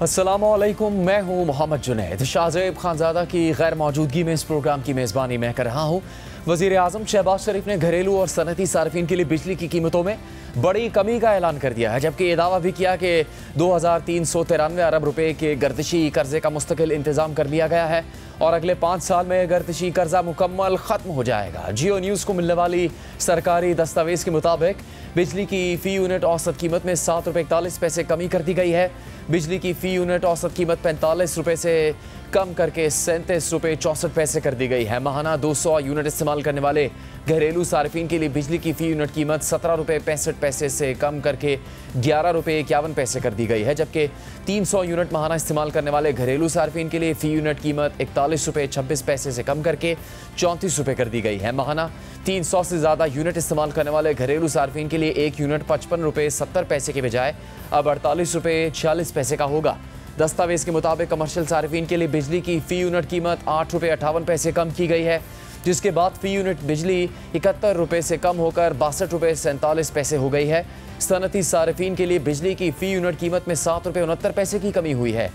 अस्सलामुअलैकुम, मैं हूँ मोहम्मद जुनैद। शाहज़ेब खानज़ादा की गैर मौजूदगी में इस प्रोग्राम की मेज़बानी मैं कर रहा हूँ। वज़ीर आज़म शहबाज शरीफ ने घरेलू और सनती सार्फिन के लिए बिजली की कीमतों में बड़ी कमी का ऐलान कर दिया है, जबकि ये दावा भी किया कि 2393 अरब रुपए के गर्दिशी कर्जे का मुस्तकिल इंतज़ाम कर लिया गया है और अगले 5 साल में गर्दिशी कर्जा मुकम्मल ख़त्म हो जाएगा। जियो न्यूज़ को मिलने वाली सरकारी दस्तावेज़ के मुताबिक बिजली की फ़ी यूनिट औसत कीमत में 7 रुपये 41 पैसे कमी कर दी गई है। बिजली की फ़ी यूनिट औसत कीमत 45 रुपये से कम करके 37 रुपये 64 पैसे कर दी गई है। माहाना 200 यूनिट इस्तेमाल करने वाले घरेलू सार्फिन के लिए बिजली की फ़ी यूनिट कीमत 17 रुपये 65 पैसे से कम करके 11 रुपये 51 पैसे कर दी गई है, जबकि 300 यूनिट माहाना इस्तेमाल करने वाले घरेलू सार्फिन के लिए फ़ी यूनिट कीमत 41 रुपये 26 पैसे से कम करके 34 रुपये कर दी गई है। माहाना 300 से ज़्यादा यूनिट इस्तेमाल करने वाले घरेलू सार्फिन के लिए एक यूनिट 55 रुपये 70 पैसे के बजाय अब 48 रुपये 46 पैसे का होगा। दस्तावेज़ के मुताबिक कमर्शियल सार्फिन के लिए बिजली की फ़ी यूनिट कीमत 8 रुपये 58 पैसे कम की गई है, जिसके बाद फ़ी यूनिट बिजली 71 रुपये से कम होकर 62 रुपये 47 पैसे हो गई है। सनती सार्फिन के लिए बिजली की फ़ी यूनिट कीमत में 7 रुपये 69 पैसे की कमी हुई है।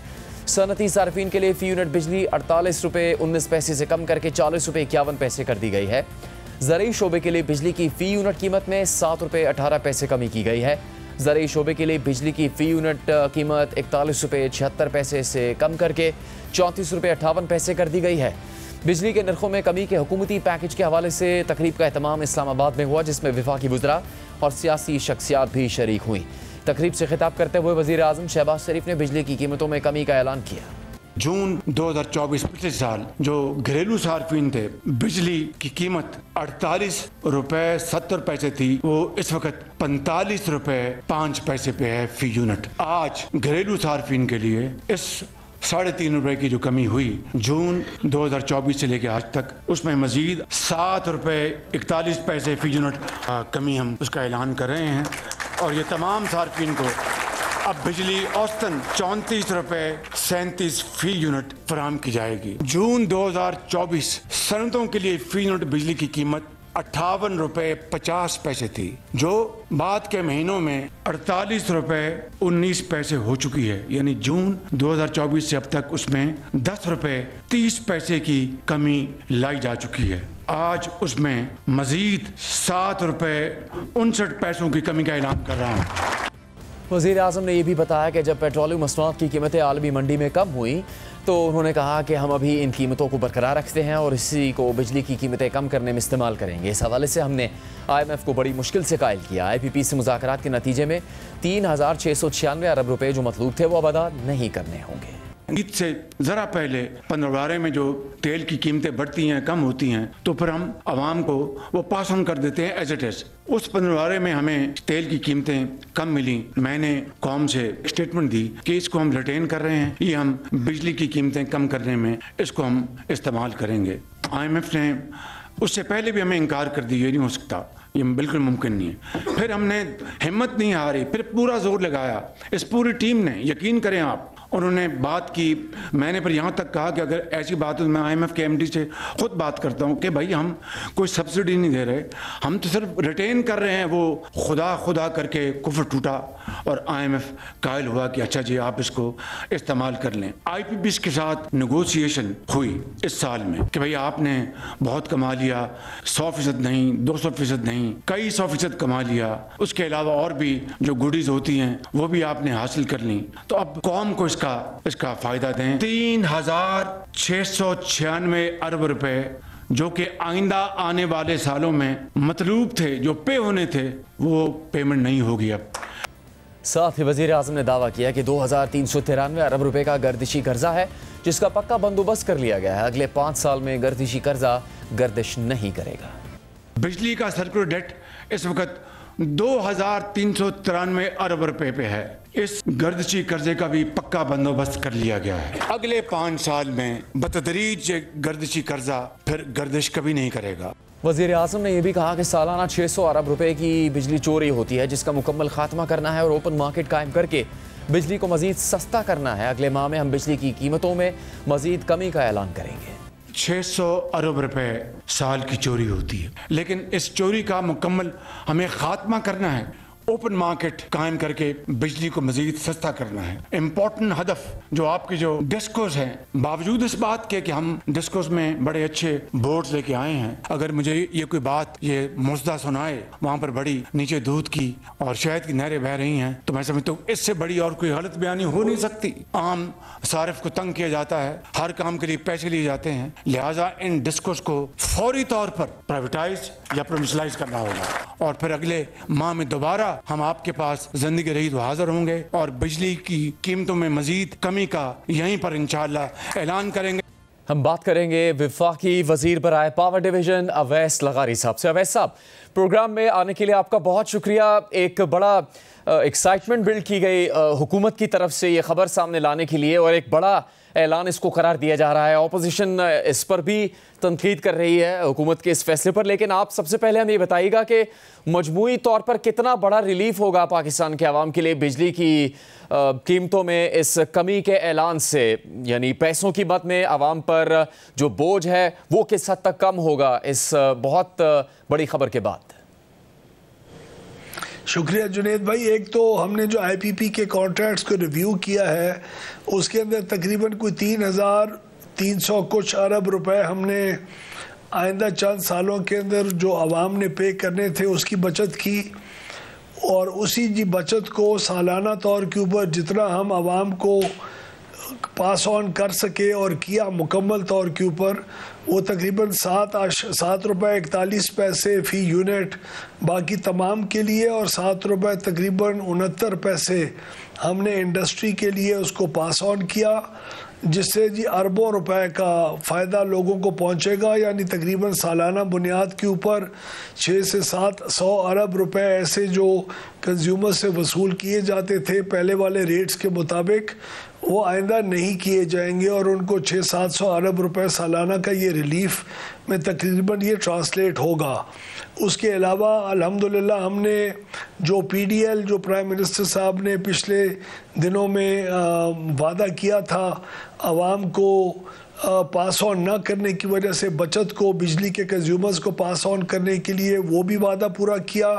सनती सार्फिन के लिए फ़ी यूनिट बिजली 48 रुपये 19 पैसे से कम करके 40 रुपये 51 पैसे कर दी गई है। ज़रूरी शोबे के लिए बिजली की फ़ी यूनिट कीमत में 7 रुपये 18 पैसे कमी की गई है। ज़रूरी शोबे के लिए बिजली की फ़ी यूनिट कीमत 41 रुपये 76 पैसे से कम करके 34 रुपये 58 पैसे कर दी गई है। बिजली के नरखों में कमी के हुकूमती पैकेज के हवाले से तकरीब का एहतमाम इस्लामाबाद में हुआ, जिसमें वफाकी वज़रा और सियासी शख्सियात भी शरीक हुई। तकरीब से खिताब करते हुए वज़ीर आज़म शहबाज शरीफ ने बिजली की कीमतों में कमी का ऐलान किया। जून 2024 पिछले साल जो घरेलू सार्फिन थे, बिजली की कीमत 48 रुपये 70 पैसे थी, वो इस वक्त 45 रुपये 5 पैसे पे है फ़ी यूनिट। आज घरेलू सार्फिन के लिए इस 3.5 रुपये की जो कमी हुई जून 2024 से लेकर आज तक, उसमें मजीद 7 रुपये 41 पैसे फ़ी यूनिट कमी हम उसका ऐलान कर रहे हैं और ये तमाम सार्फिन को अब बिजली औसतन 34 रुपये 37 फ़ी यूनिट फराहम की जाएगी। जून 2024 सनतों के लिए फ़ी यूनिट बिजली की कीमत 58 रुपये 50 पैसे थी, जो बाद के महीनों में 48 रुपये 19 पैसे हो चुकी है। यानी जून 2024 से अब तक उसमें 10 रुपये 30 पैसे की कमी लाई जा चुकी है। आज उसमें मजीद 7 रुपये 59 पैसों की कमी का ऐलान कर रहा हूँ। वज़ीर आज़म ने यह भी बताया कि जब पेट्रोलियम मसनूआत की कीमतें आलमी मंडी में कम हुई तो उन्होंने कहा कि हम अभी इन कीमतों को बरकरार रखते हैं और इसी को बिजली की कीमतें कम करने में इस्तेमाल करेंगे। इस हवाले से हमने IMF को बड़ी मुश्किल से कायल किया। IPP से मुज़ाकरात के नतीजे में 3696 अरब रुपये जो मतलूब थे वो अब अदा नहीं करने होंगे। ईद से ज़रा पहले पंद्रहवारे में जो तेल की कीमतें बढ़ती हैं, कम होती हैं, तो फिर हम आवाम को वो पास ऑन कर देते हैं एज इट इज़। उस पंद्रहवारे में हमें तेल की कीमतें कम मिली। मैंने कौम से स्टेटमेंट दी कि इसको हम रिटेन कर रहे हैं, ये हम बिजली की कीमतें कम करने में इसको हम इस्तेमाल करेंगे। IMF ने उससे पहले भी हमें इनकार कर दी, ये नहीं हो सकता, ये बिल्कुल मुमकिन नहीं है। फिर हमने हिम्मत नहीं हारी, फिर पूरा जोर लगाया। इस पूरी टीम ने, यकीन करें आप, उन्होंने बात की। मैंने फिर यहाँ तक कहा कि अगर ऐसी बात हो तो मैं IMF के MD से खुद बात करता हूँ कि भाई हम कोई सब्सिडी नहीं दे रहे, हम तो सिर्फ रिटेन कर रहे हैं। वो खुदा करके कुफ्र टूटा और IMF कायल हुआ कि अच्छा जी आप इसको इस्तेमाल कर लें। IPP के साथ नेगोशिएशन हुई इस साल में कि भाई आपने बहुत कमा लिया, 100% नहीं, 200% नहीं, कई 100% कमा लिया, उसके अलावा और भी जो गुडीज होती हैं वो भी आपने हासिल कर ली, तो अब कौम को इसका फायदा दें। 3696 अरब रुपए जो कि आइंदा आने वाले सालों में मतलूब थे, जो पे होने थे, वो पेमेंट नहीं होगी अब। साथ ही वज़ीर आज़म ने दावा किया कि 2393 अरब रुपए का गर्दिशी कर्जा है, जिसका पक्का बंदोबस्त कर लिया गया है। अगले 5 साल में गर्दिशी कर्जा गर्दिश नहीं करेगा। बिजली का सर्कुलर डेट इस वक्त 2393 अरब रुपए पे है। इस गर्दिशी कर्जे का भी पक्का बंदोबस्त कर लिया गया है। अगले 5 साल में बतदरीज गर्दिशी कर्जा फिर गर्दिश कभी नहीं करेगा। वज़ीर आज़म ने यह भी कहा कि सालाना 600 अरब रुपए की बिजली चोरी होती है, जिसका मुकम्मल खात्मा करना है और ओपन मार्केट कायम करके बिजली को मजीद सस्ता करना है। अगले माह में हम बिजली की कीमतों में मजीद कमी का ऐलान करेंगे। 600 अरब रुपए साल की चोरी होती है, लेकिन इस चोरी का मुकम्मल हमें खात्मा करना है। ओपन मार्केट कायम करके बिजली को मजीद सस्ता करना है। इम्पोर्टेंट हदफ जो आपके जो डिस्कोस हैं, बावजूद इस बात के कि हम डिस्कोस में बड़े अच्छे बोर्ड्स लेके आए हैं, अगर मुझे ये कोई बात ये मुस्दा सुनाए वहाँ पर बड़ी नीचे दूध की और शहद की नहरें बह रही हैं, तो मैं समझता हूँ इससे बड़ी और कोई गलत बयानी हो नहीं सकती। आम सारिफ को तंग किया जाता है, हर काम के लिए पैसे लिए जाते हैं, लिहाजा इन डिस्कोस को फौरी तौर पर प्राइवेटाइज या प्रोविशनलाइज करना होगा और फिर अगले माह में दोबारा हम आपके पास जिंदगी रही तो हाजिर होंगे और बिजली की कीमतों में मजीद कमी का यहीं पर इंशाअल्लाह ऐलान करेंगे। हम बात करेंगे वफाकी वजीर बराए पावर डिवीजन अवैस लगारी साहब से। अवैस साहब, प्रोग्राम में आने के लिए आपका बहुत शुक्रिया। एक बड़ा एक्साइटमेंट बिल्ड की गई हुकूमत की तरफ से ये खबर सामने लाने के लिए और एक बड़ा ऐलान इसको करार दिया जा रहा है। ऑपोजिशन इस पर भी तनकीद कर रही है हुकूमत के इस फैसले पर, लेकिन आप सबसे पहले हम ये बताइएगा कि मजमूई तौर पर कितना बड़ा रिलीफ होगा पाकिस्तान के अवाम के लिए बिजली की कीमतों में इस कमी के ऐलान से, यानी पैसों की मद में अवाम पर जो बोझ है वो किस हद तक कम होगा इस बहुत बड़ी खबर के बाद? शुक्रिया जुनेद भाई। एक तो हमने जो आईपीपी के कॉन्ट्रैक्ट्स को रिव्यू किया है उसके अंदर तकरीबन कोई 3,300 कुछ अरब रुपए हमने आइंदा चंद सालों के अंदर जो आवाम ने पे करने थे उसकी बचत की और उसी जी बचत को सालाना तौर के ऊपर जितना हम आवाम को पास ऑन कर सके और किया मुकम्मल तौर के ऊपर वो तकरीबन 7 रुपये 41 पैसे फ़ी यूनिट बाकी तमाम के लिए और 7 रुपये तकरीबन 69 पैसे हमने इंडस्ट्री के लिए उसको पास ऑन किया, जिससे जी अरबों रुपए का फ़ायदा लोगों को पहुंचेगा। यानी तकरीबन सालाना बुनियाद के ऊपर 6 से 700 अरब रुपए ऐसे जो कंज्यूमर से वसूल किए जाते थे पहले वाले रेट्स के मुताबिक, वो आइंदा नहीं किए जाएंगे और उनको 600-700 अरब रुपए सालाना का ये रिलीफ में तकरीबन ये ट्रांसलेट होगा। उसके अलावा अल्हम्दुलिल्लाह हमने जो पीडीएल जो प्राइम मिनिस्टर साहब ने पिछले दिनों में वादा किया था आवाम को पास ऑन ना करने की वजह से बचत को बिजली के कंज्यूमर्स को पास ऑन करने के लिए, वो भी वादा पूरा किया।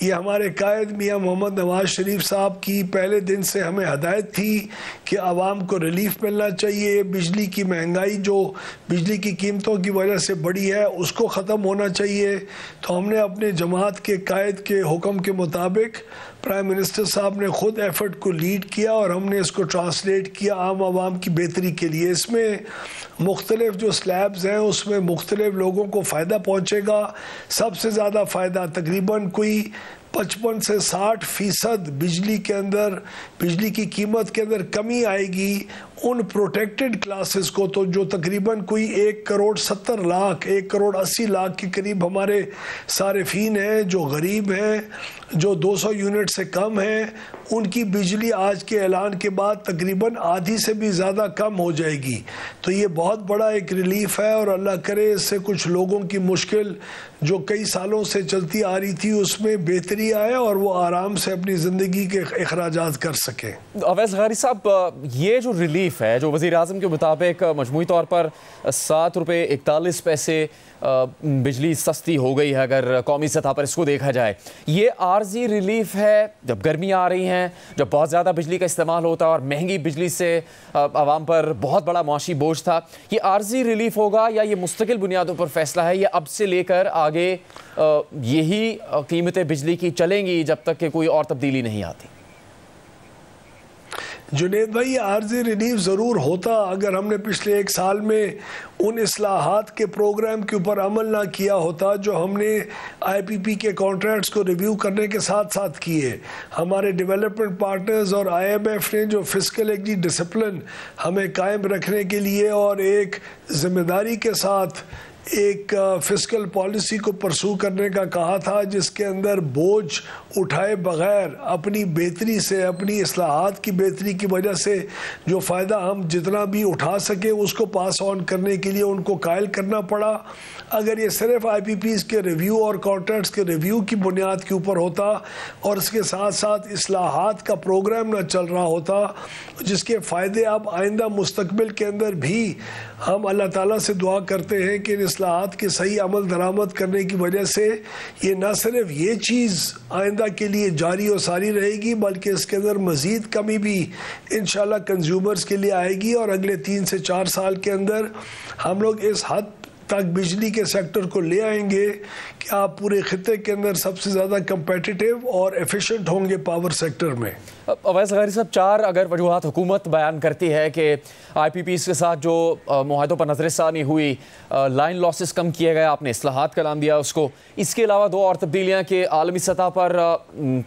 ये हमारे कायद मियाँ मोहम्मद नवाज शरीफ साहब की पहले दिन से हमें हदायत थी कि आवाम को रिलीफ मिलना चाहिए, बिजली की महंगाई जो बिजली की कीमतों की वजह से बढ़ी है उसको ख़त्म होना चाहिए। तो हमने अपने जमात के कायद के हुक्म के मुताबिक प्राइम मिनिस्टर साहब ने ख़ुद एफर्ट को लीड किया और हमने इसको ट्रांसलेट किया आम आवाम की बेहतरी के लिए। इसमें मुख्तलिफ जो स्लैब्स हैं उसमें मुख्तलिफ लोगों को फ़ायदा पहुँचेगा। सबसे ज़्यादा फ़ायदा तकरीबन कोई 55 से 60% बिजली के अंदर बिजली की कीमत के अंदर कमी आएगी उन प्रोटेक्टेड क्लासेस को, तो जो तकरीबन कोई 1 करोड़ 70 लाख 1 करोड़ 80 लाख के करीब हमारे सारिफीन हैं जो गरीब हैं, जो 200 यूनिट से कम हैं, उनकी बिजली आज के ऐलान के बाद तकरीबन आधी से भी ज़्यादा कम हो जाएगी। तो ये बहुत बड़ा एक रिलीफ है और अल्लाह करे इससे कुछ लोगों की मुश्किल जो कई सालों से चलती आ रही थी उसमें बेहतरी आए और वो आराम से अपनी ज़िंदगी के अखराजात कर सकें। अवैस लगारी साहब, ये जो रिलीफ है जो वज़ीर आज़म के मुताबिक मजमूई तौर पर 7 रुपये 41 पैसे बिजली सस्ती हो गई है अगर कौमी सतह पर इसको देखा जाए, ये आर्जी रिलीफ है जब गर्मियाँ आ रही हैं, जब बहुत ज़्यादा बिजली का इस्तेमाल होता है और महंगी बिजली से आवाम पर बहुत बड़ा माशी बोझ था, ये आर्जी रिलीफ होगा या ये मुस्तकिल बुनियादों पर फैसला है, या अब से लेकर आगे यही कीमतें बिजली की चलेंगी जब तक कि कोई और तब्दीली नहीं आती? जुनेद भाई, ये आर्जी रिलीफ ज़रूर होता अगर हमने पिछले 1 साल में उन इस्लाहात के प्रोग्राम के ऊपर अमल ना किया होता जो हमने आईपीपी के कॉन्ट्रैक्ट्स को रिव्यू करने के साथ साथ किए। हमारे डेवलपमेंट पार्टनर्स और आईएमएफ ने जो फिस्कल एक डिसिप्लिन हमें कायम रखने के लिए और एक ज़िम्मेदारी के साथ एक फिस्कल पॉलिसी को परसू करने का कहा था जिसके अंदर बोझ उठाए बगैर अपनी बेहतरी से, अपनी इस्लाहात की बेहतरी की वजह से जो फ़ायदा हम जितना भी उठा सके उसको पास ऑन करने के लिए उनको कायल करना पड़ा। अगर ये सिर्फ आईपीपीज़ के रिव्यू और कॉन्ट्रैक्ट्स के रिव्यू की बुनियाद के ऊपर होता और इसके साथ साथ इस्लाहात का प्रोग्राम ना चल रहा होता जिसके फ़ायदे अब आइंदा मुस्तकबिल के अंदर भी हम अल्लाह ताला से दुआ करते हैं कि इस्लाहात के सही अमल दरामद करने की वजह से ये न सिर्फ ये चीज़ आइंदा के लिए जारी और सारी रहेगी, बल्कि इसके अंदर मज़ीद कमी भी इंशाल्लाह कंज्यूमर्स के लिए आएगी। और अगले 3 से 4 साल के अंदर हम लोग इस हद तक बिजली के सेक्टर को ले आएंगे कि आप पूरे खित्ते के अंदर सबसे ज़्यादा कंपेटिटिव और एफिशिएंट होंगे पावर सेक्टर में। अवैस गैरी साहब, 4 अगर वजूहात हुकूमत बयान करती है कि IPPs के साथ जो मुआहदों पर नजरसानी हुई, लाइन लॉसेस कम किए गए, आपने इस्लाहात का नाम दिया उसको, इसके अलावा 2 और तब्दीलियाँ कि आलमी सतह पर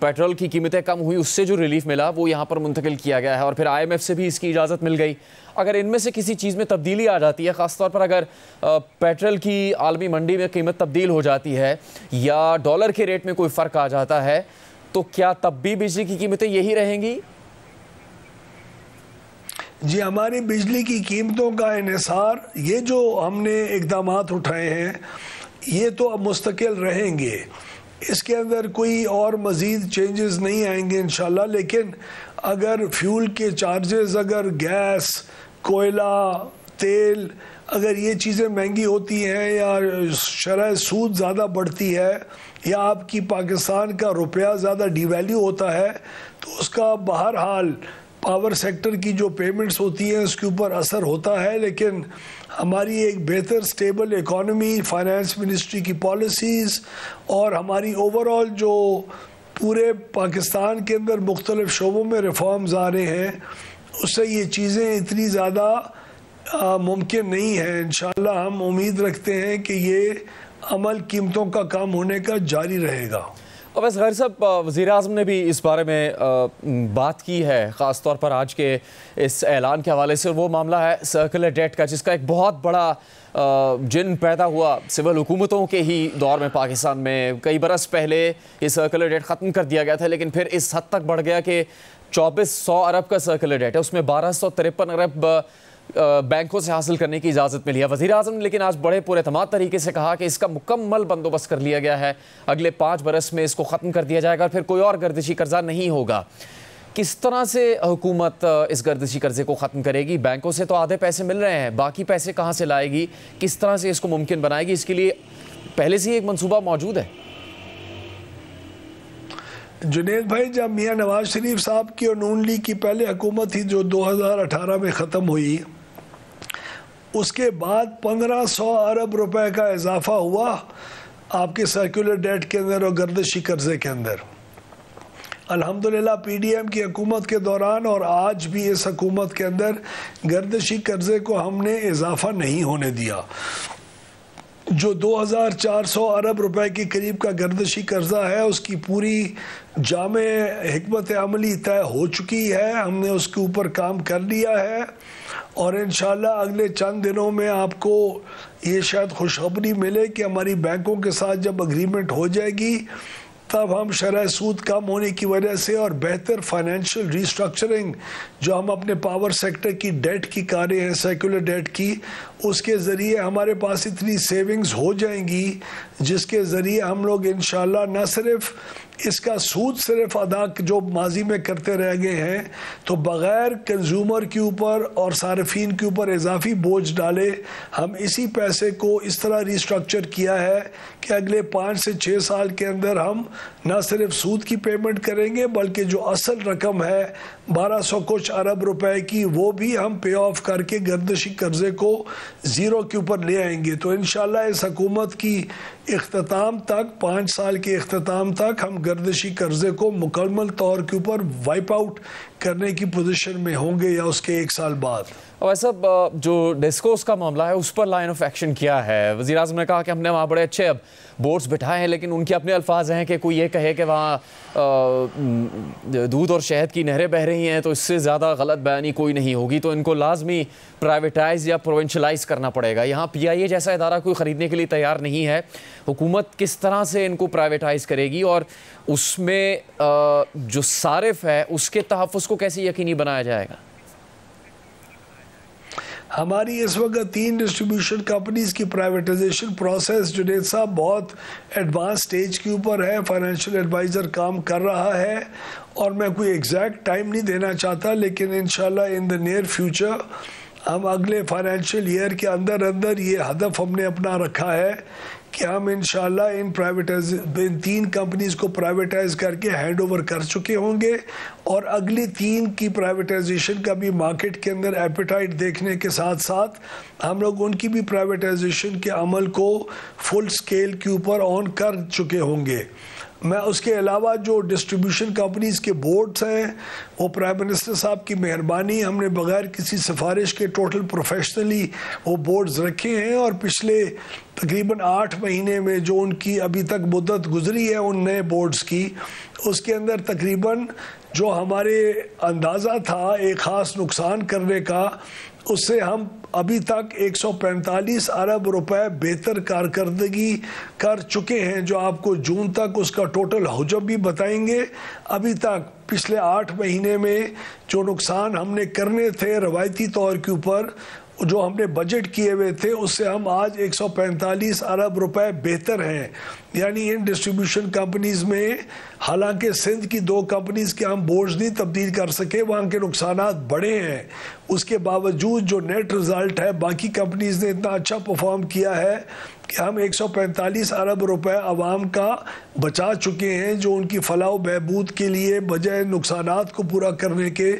पेट्रोल की कीमतें कम हुई, उससे जो रिलीफ मिला वो यहाँ पर मुंतकिल किया गया है, और फिर IMF से भी इसकी इजाज़त मिल गई। अगर इनमें से किसी चीज़ में तब्दीली आ जाती है, ख़ासतौर पर अगर पेट्रोल की आलमी मंडी में कीमत तब्दील हो जाती है या डॉलर के रेट में कोई फ़र्क आ जाता है, तो क्या तब भी बिजली की कीमतें यही रहेंगी? जी, हमारी बिजली की कीमतों का इन्हिसार, ये जो हमने इक़दाम उठाए हैं ये तो अब मुस्तकिल रहेंगे, इसके अंदर कोई और मज़ीद चेंजेस नहीं आएंगे इंशाल्लाह। लेकिन अगर फ्यूल के चार्जेस, अगर गैस, कोयला, तेल, अगर ये चीज़ें महंगी होती हैं या शरह सूद ज़्यादा बढ़ती है या आपकी पाकिस्तान का रुपया ज़्यादा डिवैल्यू होता है, तो उसका बहरहाल पावर सेक्टर की जो पेमेंट्स होती हैं उसके ऊपर असर होता है। लेकिन हमारी एक बेहतर स्टेबल इकॉनमी, फाइनेंस मिनिस्ट्री की पॉलिसीज़ और हमारी ओवरऑल जो पूरे पाकिस्तान के अंदर मुख्तलिफ शोबों में रिफॉर्म्स आ रहे हैं, उससे ये चीज़ें इतनी ज़्यादा मुमकिन नहीं है। इंशाल्लाह हम उम्मीद रखते हैं कि ये अमल कीमतों का कम होने का जारी रहेगा। अवैस गैरी साहब, वज़ीर-ए-आज़म ने भी इस बारे में बात की है, ख़ास तौर पर आज के इस ऐलान के हवाले से। वो मामला है सर्कुलर डेट का, जिसका एक बहुत बड़ा जिन पैदा हुआ सिविल हुकूमतों के ही दौर में पाकिस्तान में। कई बरस पहले ये सर्कुलर डेट ख़त्म कर दिया गया था, लेकिन फिर इस हद तक बढ़ गया कि 2400 अरब का सर्कुलर डेट है, उसमें 1253 अरब बैंकों से हासिल करने की इजाज़त मिली है। वज़ीर-ए-आज़म ने लेकिन आज बड़े पुरएतमाद तरीके से कहा कि इसका मुकम्मल बंदोबस्त कर लिया गया है, अगले 5 बरस में इसको ख़त्म कर दिया जाएगा और फिर कोई और गर्दिशी कर्जा नहीं होगा। किस तरह से हुकूमत इस गर्दिशी कर्जे को ख़त्म करेगी? बैंकों से तो आधे पैसे मिल रहे हैं, बाकी पैसे कहाँ से लाएगी? किस तरह से इसको मुमकिन बनाएगी? इसके लिए पहले से ही एक मनसूबा मौजूद है? जुनेद भाई, जब मियाँ नवाज शरीफ साहब की और नून लीग की पहले हुकूमत थी जो 2018 में ख़त्म हुई, उसके बाद 1500 अरब रुपए का इजाफा हुआ आपके सर्कुलर डेट के अंदर और गर्दिशी कर्जे के अंदर। अल्हम्दुलिल्लाह PDM की हुकूमत के दौरान और आज भी इस हुकूमत के अंदर गर्दिशी कर्जे को हमने इजाफा नहीं होने दिया। जो 2400 अरब रुपए के करीब का गर्दिशी कर्जा है, उसकी पूरी जामे हिकमत अमली तय हो चुकी है, हमने उसके ऊपर काम कर लिया है और इंशाल्लाह अगले चंद दिनों में आपको ये शायद खुशखबरी मिले कि हमारी बैंकों के साथ जब एग्रीमेंट हो जाएगी तब हम शरह सूद कम होने की वजह से और बेहतर फाइनेंशियल रीस्ट्रक्चरिंग जो हम अपने पावर सेक्टर की डेट की कर रहे हैं, सर्कुलर डेट की, उसके ज़रिए हमारे पास इतनी सेविंग्स हो जाएंगी जिसके ज़रिए हम लोग इंशाल्लाह न सिर्फ इसका सूद सिर्फ अदा जो माजी में करते रह गए हैं, तो बग़ैर कंज्यूमर के ऊपर और सार्फिन के ऊपर इजाफी बोझ डाले हम इसी पैसे को इस तरह रिस्ट्रक्चर किया है कि अगले 5 से 6 साल के अंदर हम न सिर्फ सूद की पेमेंट करेंगे बल्कि जो असल रकम है 1200 कुछ अरब रुपए की, वो भी हम पे ऑफ करके गर्दिशी कर्जे को ज़ीरो के ऊपर ले आएंगे। तो इंशाल्लाह इस हुकूमत की इख्तिताम तक, 5 साल के इख्तिताम तक हम गर्दिशी कर्जे को मुकम्मल तौर के ऊपर वाइप आउट करने की पोजीशन में होंगे या उसके 1 साल बाद। वैसे जो डिस्कोस का मामला है उस पर लाइन ऑफ एक्शन क्या है? वज़ीर-ए-आज़म ने कहा कि हमने वहाँ बड़े अच्छे अब बोर्ड्स बिठाए हैं, लेकिन उनके अपने अल्फाज हैं कि कोई ये कहे कि वहाँ दूध और शहद की नहरें बह रही हैं तो इससे ज़्यादा गलत बयानी कोई नहीं होगी, तो इनको लाजमी प्राइवेटाइज़ या प्रोविंशलाइज़ करना पड़ेगा। यहाँ PIA जैसा इदारा कोई ख़रीदने के लिए तैयार नहीं है, हुकूमत किस तरह से इनको प्राइवेटाइज़ करेगी और उसमें जो सारिफ है उसके तहफ़्फ़ुज़ को कैसे यकीनी बनाया जाएगा? हमारी इस वक्त 3 डिस्ट्रीब्यूशन कंपनीज की प्राइवेटाइजेशन प्रोसेस जुनेद साहब बहुत एडवांस स्टेज के ऊपर है। फाइनेंशियल एडवाइज़र काम कर रहा है और मैं कोई एग्जैक्ट टाइम नहीं देना चाहता, लेकिन इंशाल्लाह इन द नियर फ्यूचर हम अगले फाइनेंशियल ईयर के अंदर अंदर ये हदफ हमने अपना रखा है कि हम इंशाल्लाह इन 3 कंपनीज को प्राइवेटाइज करके हैंड ओवर कर चुके होंगे और अगली 3 की प्राइवेटाइजेशन का भी मार्केट के अंदर एपेटाइट देखने के साथ साथ हम लोग उनकी भी प्राइवेटाइजेशन के अमल को फुल स्केल के ऊपर ऑन कर चुके होंगे। मैं उसके अलावा जो डिस्ट्रीब्यूशन कंपनीज़ के बोर्ड्स हैं वो प्राइम मिनिस्टर साहब की मेहरबानी हमने बग़ैर किसी सिफारिश के टोटल प्रोफेशनली वो बोर्ड्स रखे हैं और पिछले तकरीबन 8 महीने में जो उनकी अभी तक मुद्दत गुजरी है उन नए बोर्ड्स की, उसके अंदर तकरीबन जो हमारे अंदाज़ा था एक ख़ास नुकसान करने का, उससे हम अभी तक 145 अरब रुपए बेहतर कारकर्दगी कर चुके हैं, जो आपको जून तक उसका टोटल हुजब भी बताएंगे। अभी तक पिछले 8 महीने में जो नुकसान हमने करने थे रवायती तौर के ऊपर जो हमने बजट किए हुए थे उससे हम आज 145 अरब रुपए बेहतर हैं। यानी इन डिस्ट्रीब्यूशन कंपनीज़ में हालांकि सिंध की 2 कंपनीज़ के हम बोर्ड्स नहीं तब्दील कर सके, वहाँ के नुकसानात बड़े हैं, उसके बावजूद जो नेट रिज़ल्ट है बाकी कंपनीज़ ने इतना अच्छा परफॉर्म किया है कि हम 145 अरब रुपए आवाम का बचा चुके हैं, जो उनकी फलाह बहबूद के लिए बजाय नुकसानात को पूरा करने के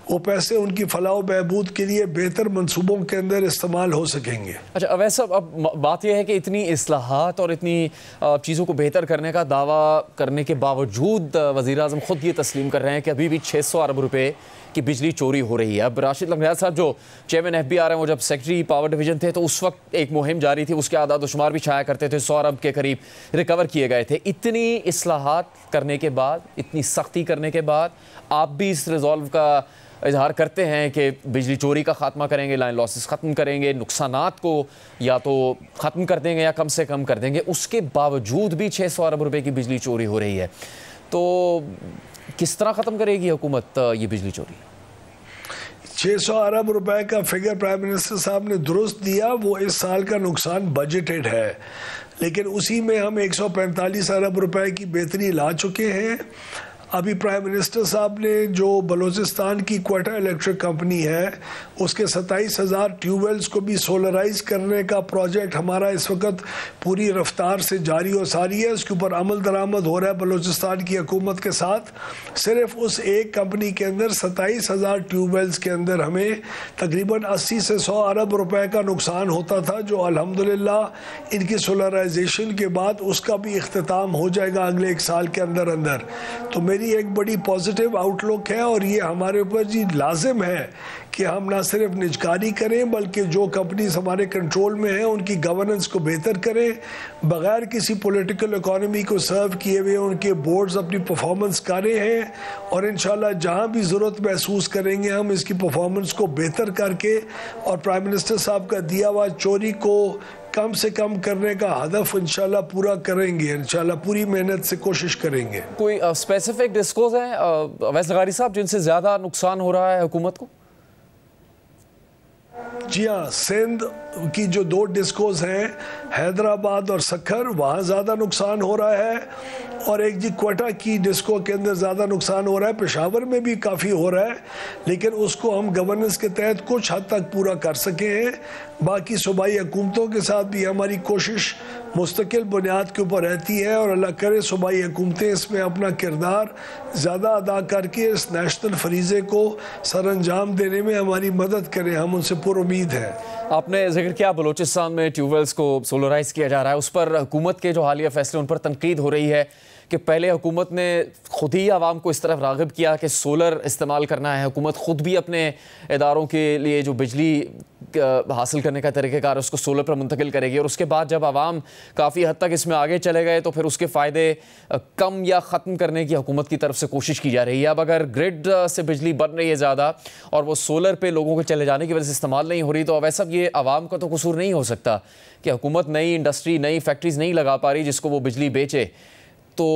वो पैसे उनकी फलाह बहबूद के लिए बेहतर मंसूबों के अंदर इस्तेमाल हो सकेंगे। अच्छा अवैस साहब, अब बात यह है कि इतनी इस्लाहात और इतनी चीज़ों को बेहतर करने का दावा करने के बावजूद वज़ीर-ए-आज़म ख़ुद ये तस्लीम कर रहे हैं कि अभी भी 600 अरब रुपए की बिजली चोरी हो रही है। अब राशिद लंगरियाल साहब जो चेयरमैन FBR हैं वो जब सेक्रेटरी पावर डिवीजन थे तो उस वक्त एक मुहिम जारी थी, उसके आदाद शुमार भी छाया करते थे, 100 अरब के करीब रिकवर किए गए थे। इतनी इस्लाहात करने के बाद, इतनी सख्ती करने के बाद आप भी इस रिजॉल्व का इजहार करते हैं कि बिजली चोरी का खात्मा करेंगे, लाइन लॉसेस ख़त्म करेंगे, नुकसानात को या तो ख़त्म कर देंगे या कम से कम कर देंगे, उसके बावजूद भी 600 अरब रुपए की बिजली चोरी हो रही है, तो किस तरह ख़त्म करेगी हुकूमत ये बिजली चोरी? 600 अरब रुपए का फिगर प्राइम मिनिस्टर साहब ने दुरुस्त दिया, वो इस साल का नुकसान बजटेड है, लेकिन उसी में हम 145 अरब रुपए की बेहतरी ला चुके हैं। अभी प्राइम मिनिस्टर साहब ने जो बलूचिस्तान की क्वेटा इलेक्ट्रिक कंपनी है उसके 27,000 ट्यूबवेल्स को भी सोलराइज करने का प्रोजेक्ट हमारा इस वक्त पूरी रफ्तार से जारी और सारी है, उसके ऊपर अमल दरामद हो रहा है बलूचिस्तान की हुकूमत के साथ। सिर्फ उस एक कंपनी के अंदर 27,000 ट्यूबवेल्स के अंदर हमें तकरीबन 80 से 100 अरब रुपए का नुकसान होता था, जो अल्हम्दुलिल्लाह इनकी सोलराइजेशन के बाद उसका भी इख्तिताम हो जाएगा अगले 1 साल के अंदर अंदर। तो मेरी एक बड़ी पॉजिटिव आउटलुक है और ये हमारे ऊपर जी लाजिम है कि हम ना सिर्फ निजकारी करें बल्कि जो कंपनीज हमारे कंट्रोल में हैं उनकी गवर्नेंस को बेहतर करें, बगैर किसी पॉलिटिकल इकोनॉमी को सर्व किए हुए उनके बोर्ड्स अपनी परफॉर्मेंस कर रहे हैं और इंशाल्लाह जहां भी ज़रूरत महसूस करेंगे हम इसकी परफॉर्मेंस को बेहतर करके और प्राइम मिनिस्टर साहब का दिया हुआ चोरी को कम से कम करने का हदफ इंशाल्लाह पूरा करेंगे, इंशाल्लाह पूरी मेहनत से कोशिश करेंगे। कोई स्पेसिफिक डिस्कोज हैं वैस लगारी साहब जिनसे ज़्यादा नुकसान हो रहा है हुकूमत को? जी हाँ, सिंध की जो 2 डिस्कोज हैं हैदराबाद और सक्खर, वहाँ ज़्यादा नुकसान हो रहा है, और एक जी क्वेटा की डिस्को के अंदर ज़्यादा नुकसान हो रहा है। पेशावर में भी काफ़ी हो रहा है, लेकिन उसको हम गवर्नेंस के तहत कुछ हद तक पूरा कर सके हैं। बाकी सूबाई हुकूमतों के साथ भी हमारी कोशिश मुस्तकिल बुनियाद के ऊपर रहती है और अल्लाह करे सूबाई हुकूमतें इसमें अपना किरदार ज़्यादा अदा करके इस नेशनल फरीज़े को सर अंजाम देने में हमारी मदद करें, हम उनसे पुरुमीद हैं। आपने जिक्र किया बलूचिस्तान में ट्यूबवेल्स को सोलराइज किया जा रहा है, उस पर हुकूमत के जो हालिया फैसले उन पर तनकीद हो रही है कि पहले हुकूमत ने खुद ही आवाम को इस तरफ राग़िब किया कि सोलर इस्तेमाल करना है, हुकूमत ख़ुद भी अपने इदारों के लिए जो बिजली हासिल करने का तरीक़ेकार उसको सोलर पर मुंतकिल करेगी, और उसके बाद जब आवाम काफ़ी हद तक इसमें आगे चले गए तो फिर उसके फ़ायदे कम या ख़त्म करने की हुकूमत की तरफ से कोशिश की जा रही है। अब अगर ग्रिड से बिजली बन रही है ज़्यादा और वो सोलर पे लोगों के चले जाने की वजह से इस्तेमाल नहीं हो रही, तो वैसा ये आवाम का तो कसूर नहीं हो सकता कि हुकूमत नई इंडस्ट्री नई फैक्ट्रीज़ नहीं लगा पा रही जिसको वो बिजली बेचे। तो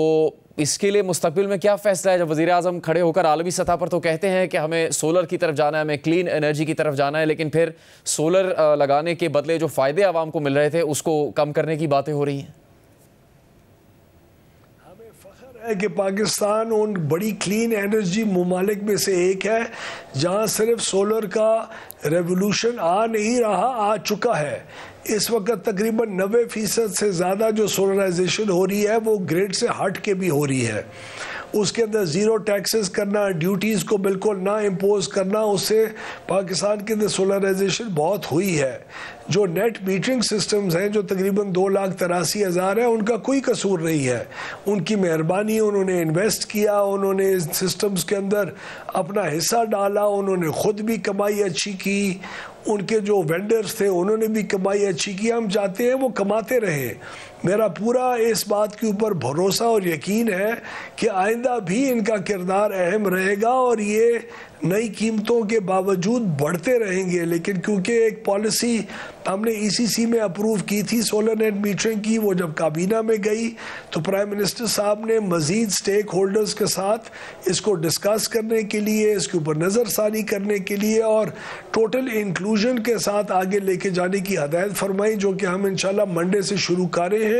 इसके लिए मुस्तकबिल में क्या फ़ैसला है? जब वज़ीर-ए-आज़म खड़े होकर आलमी सतह पर तो कहते हैं कि हमें सोलर की तरफ जाना है, हमें क्लीन एनर्जी की तरफ जाना है, लेकिन फिर सोलर लगाने के बदले जो फ़ायदे आवाम को मिल रहे थे उसको कम करने की बातें हो रही हैं। हमें फ़ख्र है कि पाकिस्तान उन बड़ी क्लीन एनर्जी ममालिक में से एक है जहां सिर्फ सोलर का रेवोल्यूशन आ नहीं रहा, आ चुका है। इस वक्त तकरीबन 90% से ज़्यादा जो सोलराइजेशन हो रही है वो ग्रिड से हट के भी हो रही है। उसके अंदर ज़ीरो टैक्सेस करना, ड्यूटीज़ को बिल्कुल ना इम्पोज करना, उससे पाकिस्तान के अंदर सोलराइजेशन बहुत हुई है। जो नेट मीटरिंग सिस्टम्स हैं जो तकरीबन 2,83,000 है, उनका कोई कसूर नहीं है, उनकी मेहरबानी, उन्होंने इन्वेस्ट किया, उन्होंने इस सिस्टम्स के अंदर अपना हिस्सा डाला, उन्होंने ख़ुद भी कमाई अच्छी की, उनके जो वेंडर्स थे उन्होंने भी कमाई अच्छी की। हम चाहते हैं वो कमाते रहें। मेरा पूरा इस बात के ऊपर भरोसा और यकीन है कि आइंदा भी इनका किरदार अहम रहेगा और ये नई कीमतों के बावजूद बढ़ते रहेंगे। लेकिन क्योंकि एक पॉलिसी हमने ECC में अप्रूव की थी सोलर नेट मीटरिंग की, वो जब काबीना में गई तो प्राइम मिनिस्टर साहब ने मज़ीद स्टेक होल्डर्स के साथ इसको डिस्कस करने के लिए, इसके ऊपर नज़रसानी करने के लिए और टोटल इंक्लूजन के साथ आगे लेके जाने की हदायत फरमाई, जो कि हम इंशाल्लाह मंडे से शुरू कर रहे हैं।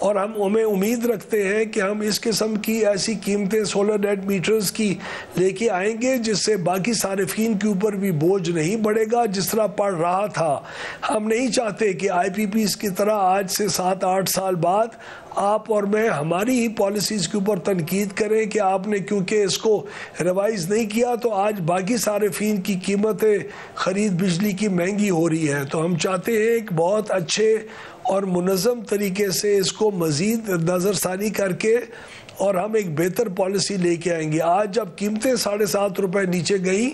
और हम हमें उम्मीद रखते हैं कि हम इस किस्म की ऐसी कीमतें सोलर नेट मीटर्स की लेके आएंगे जिससे बाकी सारिफीन के ऊपर भी बोझ नहीं बढ़ेगा जिस तरह पड़ रहा था। हम नहीं चाहते कि IPPs की तरह आज से 7-8 साल बाद आप और मैं हमारी ही पॉलिसीज़ के ऊपर तनकीद करें कि आपने क्योंकि इसको रिवाइज़ नहीं किया तो आज बाकी सारिफीन की कीमतें ख़रीद बिजली की महंगी हो रही है। तो हम चाहते हैं एक बहुत अच्छे और मुनज़्ज़म तरीके से इसको मज़ीद नज़रसानी करके और हम एक बेहतर पॉलिसी लेके आएंगे। आज जब कीमतें 7.5 रुपये नीचे गई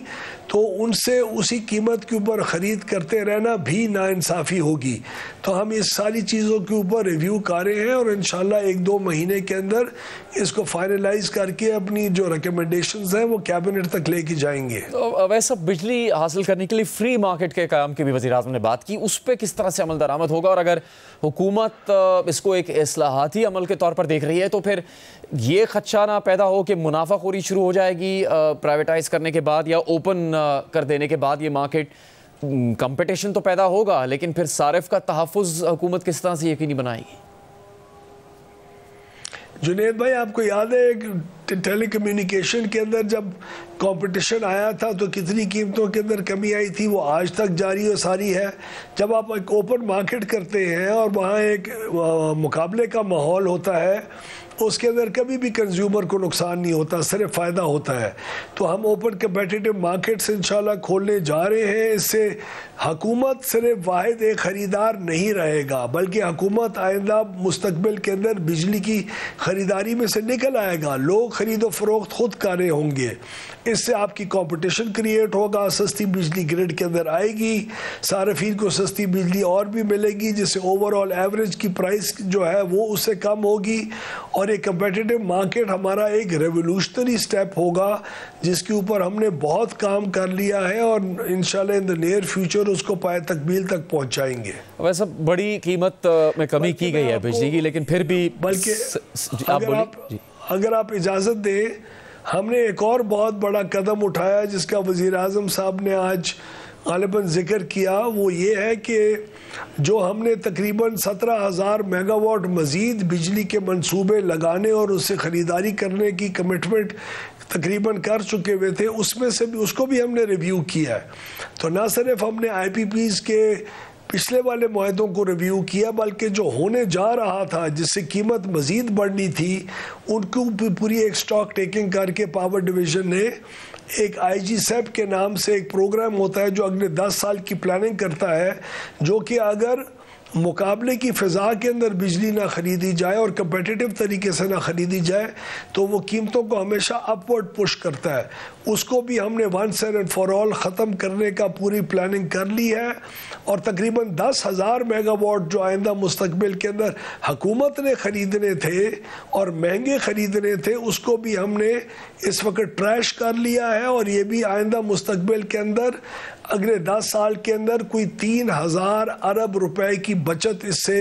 तो उनसे उसी कीमत के ऊपर ख़रीद करते रहना भी नाइंसाफ़ी होगी। तो हम इस सारी चीज़ों के ऊपर रिव्यू कर रहे हैं और इंशाल्लाह 1-2 महीने के अंदर इसको फाइनलाइज करके अपनी जो रिकमेंडेशंस हैं वो कैबिनेट तक लेके जाएंगे। तो वैसा बिजली हासिल करने के लिए फ्री मार्केट के क़याम की भी वज़ीर-ए-आज़म ने बात की, उस पर किस तरह से अमल दरामद होगा? और अगर हुकूमत इसको एक इस्लाहाती अमल के तौर पर देख रही है तो फिर ये खदशा ना पैदा हो कि मुनाफाखोरी शुरू हो जाएगी प्राइवेटाइज करने के बाद या ओपन कर देने के बाद ये मार्केट, कंपटीशन तो पैदा होगा लेकिन फिर सारिफ का तहफ़्फ़ुज़ हुकूमत किस तरह से यकीनी बनाएगी? जुनेद भाई, आपको याद है टेलीकम्युनिकेशन के अंदर जब कंपटीशन आया था तो कितनी कीमतों के अंदर कमी आई थी, वो आज तक जारी और सारी है। जब आप एक ओपन मार्केट करते हैं और वहाँ एक मुकाबले का माहौल होता है, उसके अंदर कभी भी कंज्यूमर को नुकसान नहीं होता, सिर्फ फ़ायदा होता है। तो हम ओपन कम्पिटिटिव मार्केट्स इंशाल्लाह खोलने जा रहे हैं। इससे हुकूमत सिर्फ वाहिद एक ख़रीदार नहीं रहेगा बल्कि हुकूमत आइंदा मुस्तकबिल के अंदर बिजली की ख़रीदारी में से निकल आएगा। लोग ख़रीदो फ़रोख्त खुद कर रहे होंगे, इससे आपकी कंपटीशन क्रिएट होगा, सस्ती बिजली ग्रिड के अंदर आएगी, सार्फिन को सस्ती बिजली और भी मिलेगी जिससे ओवरऑल एवरेज की प्राइस जो है वो उससे कम होगी। और एक कम्पिटिटिव मार्केट हमारा एक रेवोल्यूशनरी स्टेप होगा जिसके ऊपर हमने बहुत काम कर लिया है और इंशाल्लाह इन द नियर फ्यूचर उसको पाए तकमील तक पहुंचाएंगे। वैसे बड़ी कीमत में कमी की गई है बिजली की, लेकिन फिर भी बल्कि अगर आप इजाज़त दें, हमने एक और बहुत बड़ा कदम उठाया जिसका वज़ीर-ए-आज़म साहब ने आज ग़ालिबन ज़िक्र किया। वो ये है कि जो हमने तकरीबन 17,000 मेगावाट मज़ीद बिजली के मंसूबे लगाने और उससे ख़रीदारी करने की कमिटमेंट तकरीबन कर चुके हुए थे, उसमें से भी उसको भी हमने रिव्यू किया है। तो ना सिर्फ हमने IPPs के पिछले वाले मुआहदों को रिव्यू किया बल्कि जो होने जा रहा था जिससे कीमत मज़ीद बढ़नी थी उनको भी पूरी एक स्टॉक टेकिंग करके पावर डिवीज़न ने एक IGSEP के नाम से एक प्रोग्राम होता है जो अगले 10 साल की प्लानिंग करता है, जो कि अगर मुकाबले की फ़िज़ा के अंदर बिजली ना ख़रीदी जाए और कम्पिटिटिव तरीके से ना ख़रीदी जाए तो वो कीमतों को हमेशा अपवर्ड पुश करता है। उसको भी हमने वंस एंड फॉर ऑल ख़त्म करने का पूरी प्लानिंग कर ली है और तकरीबन 10,000 मेगावाट जो आइंदा मुस्तकबिल के अंदर हुकूमत ने ख़रीदने थे और महंगे ख़रीदने थे उसको भी हमने इस वक्त ट्रैश कर लिया है। और ये भी आइंदा मुस्तकबिल के अंदर अगले 10 साल के अंदर कोई 3,000 अरब रुपए की बचत इससे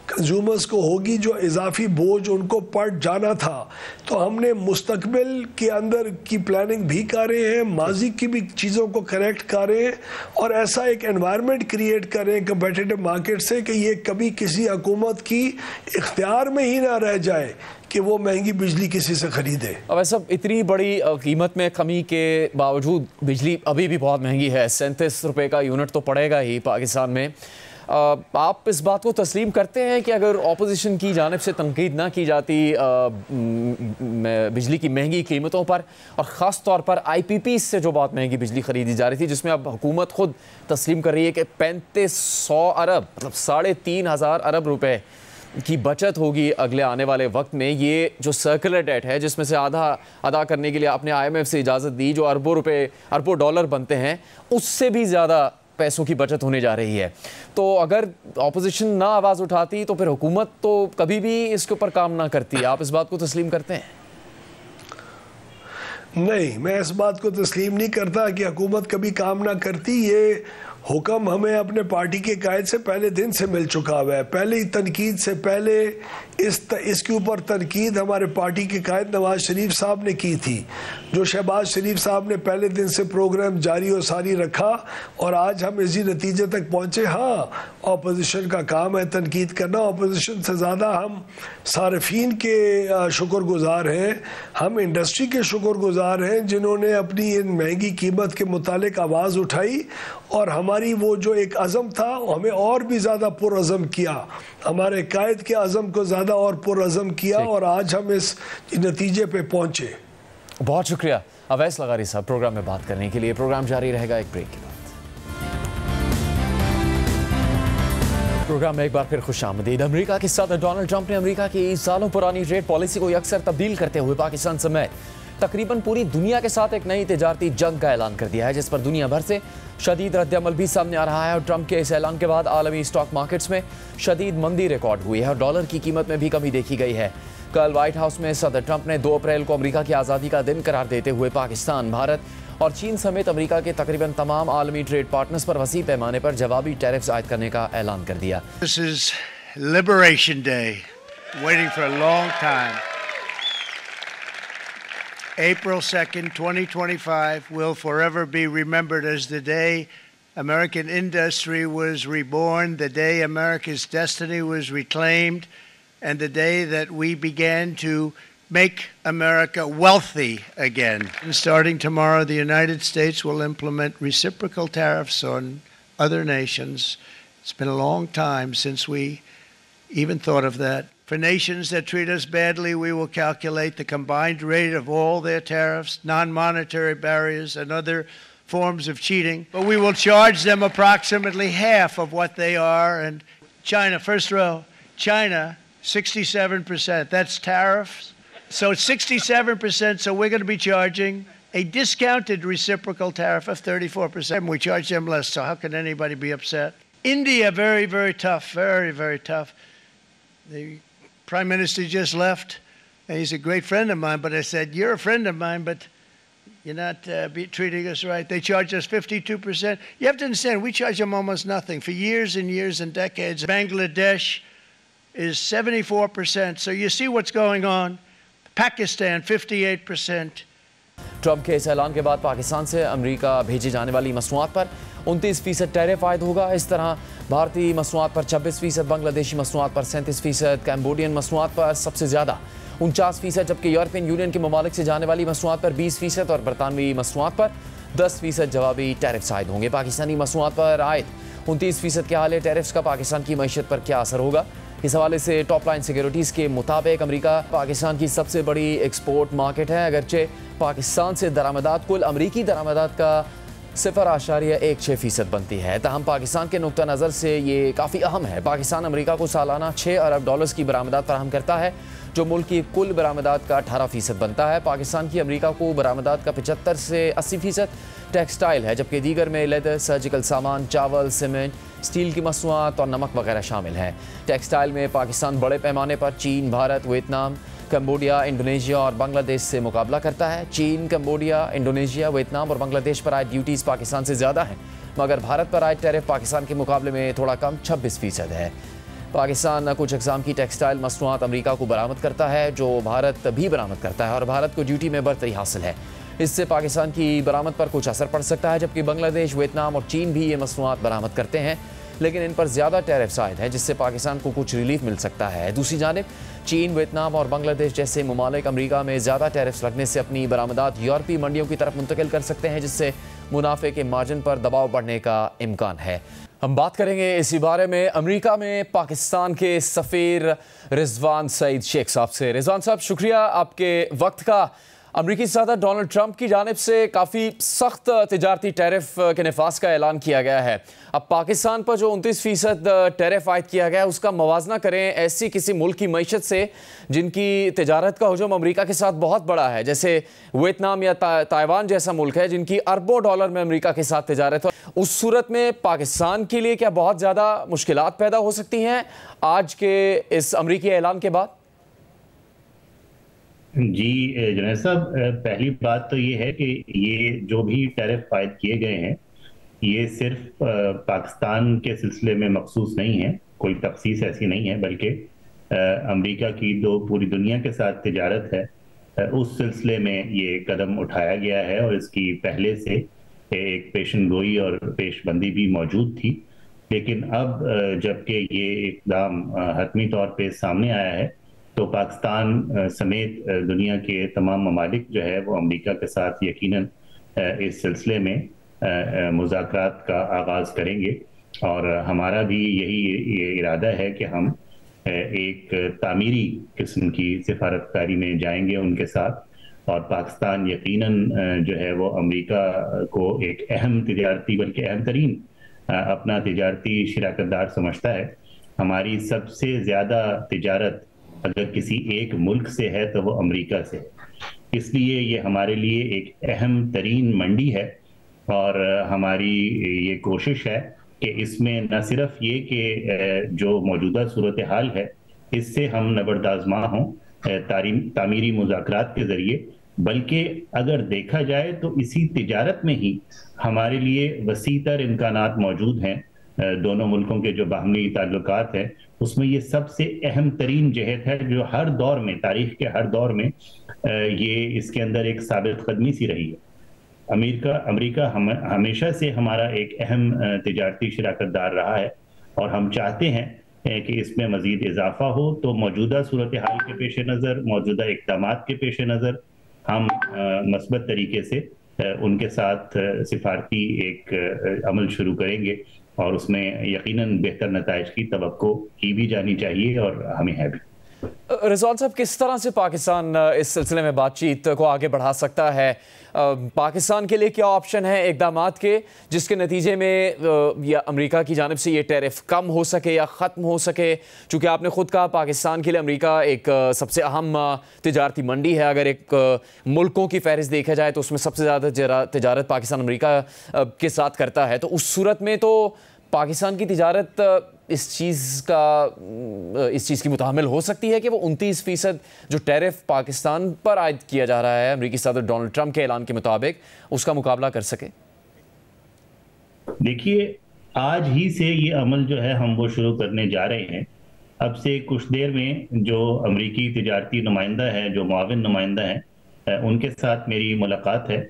कंज्यूमर्स को होगी जो इजाफी बोझ उनको पड़ जाना था। तो हमने मुस्तकबिल के अंदर की प्लानिंग भी कर रहे हैं, माजी की भी चीज़ों को करेक्ट कर रहे हैं और ऐसा एक एनवायरनमेंट क्रिएट करें कम्पिटिटिव मार्केट से कि ये कभी किसी हुकूमत की इख्तियार में ही ना रह जाए कि वो महंगी बिजली किसी से खरीदे। अब ऐसा इतनी बड़ी कीमत में कमी के बावजूद बिजली अभी भी बहुत महंगी है। 37 रुपये का यूनिट तो पड़ेगा ही पाकिस्तान में। आप इस बात को तस्लीम करते हैं कि अगर ऑपोजिशन की जानिब से तनकीद ना की जाती बिजली की महंगी कीमतों पर, और ख़ास तौर पर IPP से जो बहुत महंगी बिजली ख़रीदी जा रही थी, जिसमें अब हुकूमत खुद तस्लीम कर रही है कि 3500 अरब मतलब 3,500 अरब रुपए की बचत होगी अगले आने वाले वक्त में। ये जो सर्कुलर डेट है जिसमें से आधा अदा करने के लिए आपने IMF से इजाज़त दी, जो अरबों डॉलर बनते हैं, उससे भी ज़्यादा पैसों की बचत होने जा रही है। तो अगर ऑपोजिशन ना आवाज़ उठाती तो फिर हुकूमत तो कभी भी इसके ऊपर काम ना करती। आप इस बात को तस्लीम करते हैं? नहीं, मैं इस बात को तस्लीम नहीं करता कि हुकूमत कभी काम ना करती। ये हुक्म हमें अपने पार्टी के कायद से पहले दिन से मिल चुका हुआ है। पहले ही तनकीद से पहले इसके ऊपर तनकीद हमारे पार्टी के कायद नवाज शरीफ साहब ने की थी, जो शहबाज शरीफ साहब ने पहले दिन से प्रोग्राम जारी और सारी रखा, और आज हम इसी नतीजे तक पहुँचे। हाँ, अपोजिशन का काम है तनकीद करना। अपोजिशन से ज़्यादा हम सार्फिन के शुक्रगुजार हैं, हम इंडस्ट्री के शुक्रगुजार हैं जिन्होंने अपनी इन महंगी कीमत के मुतालिक आवाज़ उठाई, और हमारी वो जो एक अज़म था हमें और भी ज़्यादा पुरअज़म किया, हमारे कायद के अज़म को ज़्यादा और पुरअज़म किया, और आज हम इस नतीजे पे पहुँचे। बहुत शुक्रिया अवैस लगारी साहब प्रोग्राम में बात करने के लिए। प्रोग्राम जारी रहेगा एक ब्रेक के बाद। प्रोग्राम में एक बार फिर खुशामदीद। अमेरिका के सदर डोनाल्ड ट्रंप ने अमेरिका की सालों पुरानी ट्रेड पॉलिसी को यकसर तब्दील करते हुए पाकिस्तान समेत तकरीबन पूरी दुनिया के साथ एक नई तिजारती जंग का ऐलान कर दिया है, जिस पर दुनिया भर से शदीद रद्दअमल भी सामने आ रहा है। और ट्रंप के इस ऐलान के बाद आलमी स्टॉक मार्केट्स में शदीद मंदी रिकॉर्ड हुई है और डॉलर की कीमत में भी कमी देखी गई है। कल व्हाइट हाउस में सदर ट्रंप ने 2 अप्रैल को अमेरिका की आज़ादी का दिन करार देते हुए पाकिस्तान, भारत और चीन समेत अमेरिका के तकरीबन तमाम आलमी ट्रेड पार्टनर्स पर वसी पैमाने पर जवाबी टैरिफ्स आयद करने का ऐलान कर दिया। This is Liberation Day, waiting for a long time. April 2nd, 2025 will forever be remembered as the day American industry was reborn, the day America's destiny was reclaimed, and the day that we began to make America wealthy again. And starting tomorrow, the United States will implement reciprocal tariffs on other nations. It's been a long time since we even thought of that. For nations that treat us badly, we will calculate the combined rate of all their tariffs, non-monetary barriers, and other forms of cheating. But we will charge them approximately half of what they are. And China, first row, China, 67%. That's tariffs. So it's 67%, so we're going to be charging a discounted reciprocal tariff of 34%. We charge them less, so how can anybody be upset? India, very, very tough, very, very tough. The Prime Minister just left, and he's a great friend of mine, but I said, you're a friend of mine, but you're not treating us right. They charge us 52%. You have to understand, we charge them almost nothing for years and years and decades. Bangladesh is 74%, so you see what's going on. Pakistan, 58%. Trump के इस ऐलान के बाद पाकिस्तान से America भेजी जाने वाली मसनूआत पर 29% टैरिफ आयद होगा। इस तरह भारतीय मसनूआत पर 26%, बांग्लादेशी मसनूआत पर 37%, कैम्बोडियन मसनूआत पर सबसे ज़्यादा 49%, जबकि यूरोपियन यूनियन के ममालिक से जाने वाली मसनूआत पर 20% और बरतानवी मसनूआत पर 10% जवाबी टैरिफ्स आयद होंगे। पाकिस्तानी मसनूआत पर आयद 29% के हाल टैरिफ्स का पाकिस्तान की मईशत पर क्या असर होगा, इस हवाले से टॉप लाइन सिक्योरिटीज़ के मुताबिक अमेरिका पाकिस्तान की सबसे बड़ी एक्सपोर्ट मार्केट है। अगरचे पाकिस्तान से दरामदात कुल अमरीकी दरामदात का 0.16% बनती है, तहम पाकिस्तान के नुक्ता नज़र से ये काफ़ी अहम है। पाकिस्तान अमेरिका को सालाना 6 अरब डॉलर्स की बरामदात फराहम करता है, जो मुल्क की कुल बरामदात का 18% बनता है। पाकिस्तान की अमेरिका को बरामदात का 75 से 80% टेक्सटाइल है, जबकि दीगर में लेदर, सर्जिकल सामान, चावल, सीमेंट, स्टील की मसनूआत और नमक वगैरह शामिल हैं। टेक्सटाइल में पाकिस्तान बड़े पैमाने पर चीन, भारत, वियतनाम, कंबोडिया, इंडोनेशिया और बांग्लादेश से मुकाबला करता है। चीन, कंबोडिया, इंडोनेशिया, वियतनाम और बांग्लादेश पर आयद ड्यूटीज़ पाकिस्तान से ज़्यादा हैं, मगर भारत पर आयद टैरिफ पाकिस्तान के मुकाबले में थोड़ा कम 26% है। पाकिस्तान कुछ अक़साम की टेक्सटाइल मसनूआत अमेरिका को बरामद करता है, जो भारत भी बरामद करता है, और भारत को ड्यूटी में बरतरी हासिल है। इससे पाकिस्तान की बरामद पर कुछ असर पड़ सकता है, जबकि बांग्लादेश, वियतनाम और चीन भी ये मसनूआत बरामद करते हैं। लेकिन इन पर ज़्यादा टैरिफ्स आयद हैं, जिससे पाकिस्तान को कुछ रिलीफ मिल सकता है। दूसरी जानिब चीन, वियतनाम और बांग्लादेश जैसे ममालिक अमरीका में ज़्यादा टैरिफ्स लगने से अपनी बरामदात यूरोपीय मंडियों की तरफ मुंतकिल कर सकते हैं, जिससे मुनाफे के मार्जिन पर दबाव बढ़ने का इम्कान है। हम बात करेंगे इसी बारे में अमरीका में पाकिस्तान के सफ़ीर रिजवान सईद शेख साहब से। रिजवान साहब, शुक्रिया आपके वक्त का। अमरीकी सदर डोनाल्ड ट्रंप की जानिब से काफ़ी सख्त तिजारती टैरिफ के नफाज का ऐलान किया गया है। अब पाकिस्तान पर जो 29% टैरिफ आयद किया गया है, उसका मवाजना करें ऐसी किसी मुल्क की मईशत से जिनकी तिजारत का हजूम अमरीका के साथ बहुत बड़ा है, जैसे वियतनाम या ताइवान जैसा मुल्क है जिनकी अरबों डॉलर में अमरीका के साथ तिजारत है। उस सूरत में पाकिस्तान के लिए क्या बहुत ज़्यादा मुश्किलात पैदा हो सकती हैं आज के इस अमरीकी ऐलान के बाद? जी जुनैद साहब, पहली बात तो ये है कि ये जो भी टैरिफ आयद किए गए हैं ये सिर्फ पाकिस्तान के सिलसिले में मखसूस नहीं है, कोई तखसीस ऐसी नहीं है, बल्कि अमेरिका की जो पूरी दुनिया के साथ तिजारत है उस सिलसिले में ये कदम उठाया गया है। और इसकी पहले से एक पेशन गोई और पेशबंदी भी मौजूद थी, लेकिन अब जबकि ये इक़दाम हतमी तौर पे सामने आया है तो पाकिस्तान समेत दुनिया के तमाम ममालिक जो है वो अमेरिका के साथ यकीनन इस सिलसिले में मुज़ाकरात का आगाज़ करेंगे। और हमारा भी यही इरादा है कि हम एक तामीरी किस्म की सिफारतकारी में जाएंगे उनके साथ, और पाकिस्तान यकीनन जो है वो अमेरिका को एक अहम तिजारती, बल्कि अहम तरीन अपना तिजारती शराकतदार समझता है। हमारी सबसे ज़्यादा तिजारत अगर किसी एक मुल्क से है तो वो अमेरिका से है, इसलिए ये हमारे लिए एक अहम तरीन मंडी है। और हमारी ये कोशिश है कि इसमें न सिर्फ ये कि जो मौजूदा सूरत हाल है इससे हम नबरदाज़मा हों तामीरी मुज़ाकरात के ज़रिए, बल्कि अगर देखा जाए तो इसी तिजारत में ही हमारे लिए वसीतर इम्कानात मौजूद हैं। दोनों मुल्कों के जो बाहमी ताल्लुकात हैं उसमें ये सबसे अहम तरीन जहत है जो हर दौर में, तारीख के हर दौर में ये इसके अंदर एक साबित कदमी सी रही है। अमेरिका हमेशा से हमारा एक अहम तिजारती शराकतदार रहा है और हम चाहते हैं कि इसमें मज़ीद इजाफा हो। तो मौजूदा सूरत हाल के पेश नज़र, मौजूदा इक़दामात के पेश नज़र हम मस्बत तरीके से उनके साथ सिफारती एक अमल शुरू करेंगे और उसमें यकीनन बेहतर नताइज की तवक्को की भी जानी चाहिए और हमें है भी। रिजवान साहब, किस तरह से पाकिस्तान इस सिलसिले में बातचीत को आगे बढ़ा सकता है? पाकिस्तान के लिए क्या ऑप्शन है इक़दामात के जिसके नतीजे में या अमेरिका की जानिब से ये टैरिफ कम हो सके या ख़त्म हो सके? चूँकि आपने ख़ुद कहा पाकिस्तान के लिए अमेरिका एक सबसे अहम तिजारती मंडी है। अगर एक मुल्कों की फहरिस्त देखा जाए तो उसमें सबसे ज़्यादा तिजारत पाकिस्तान अमेरिका के साथ करता है। तो उस सूरत में तो पाकिस्तान की तिजारत इस चीज़ की मुताहमिल हो सकती है कि वो 29% जो टैरिफ पाकिस्तान पर आयद किया जा रहा है अमेरिकी सदर डोनाल्ड ट्रंप के ऐलान के मुताबिक, उसका मुकाबला कर सके। देखिए, आज ही से ये अमल जो है हम वो शुरू करने जा रहे हैं। अब से कुछ देर में जो अमेरिकी तिजारती नुमाइंदा है, जो मुआविन नुमाइंदा है, उनके साथ मेरी मुलाकात है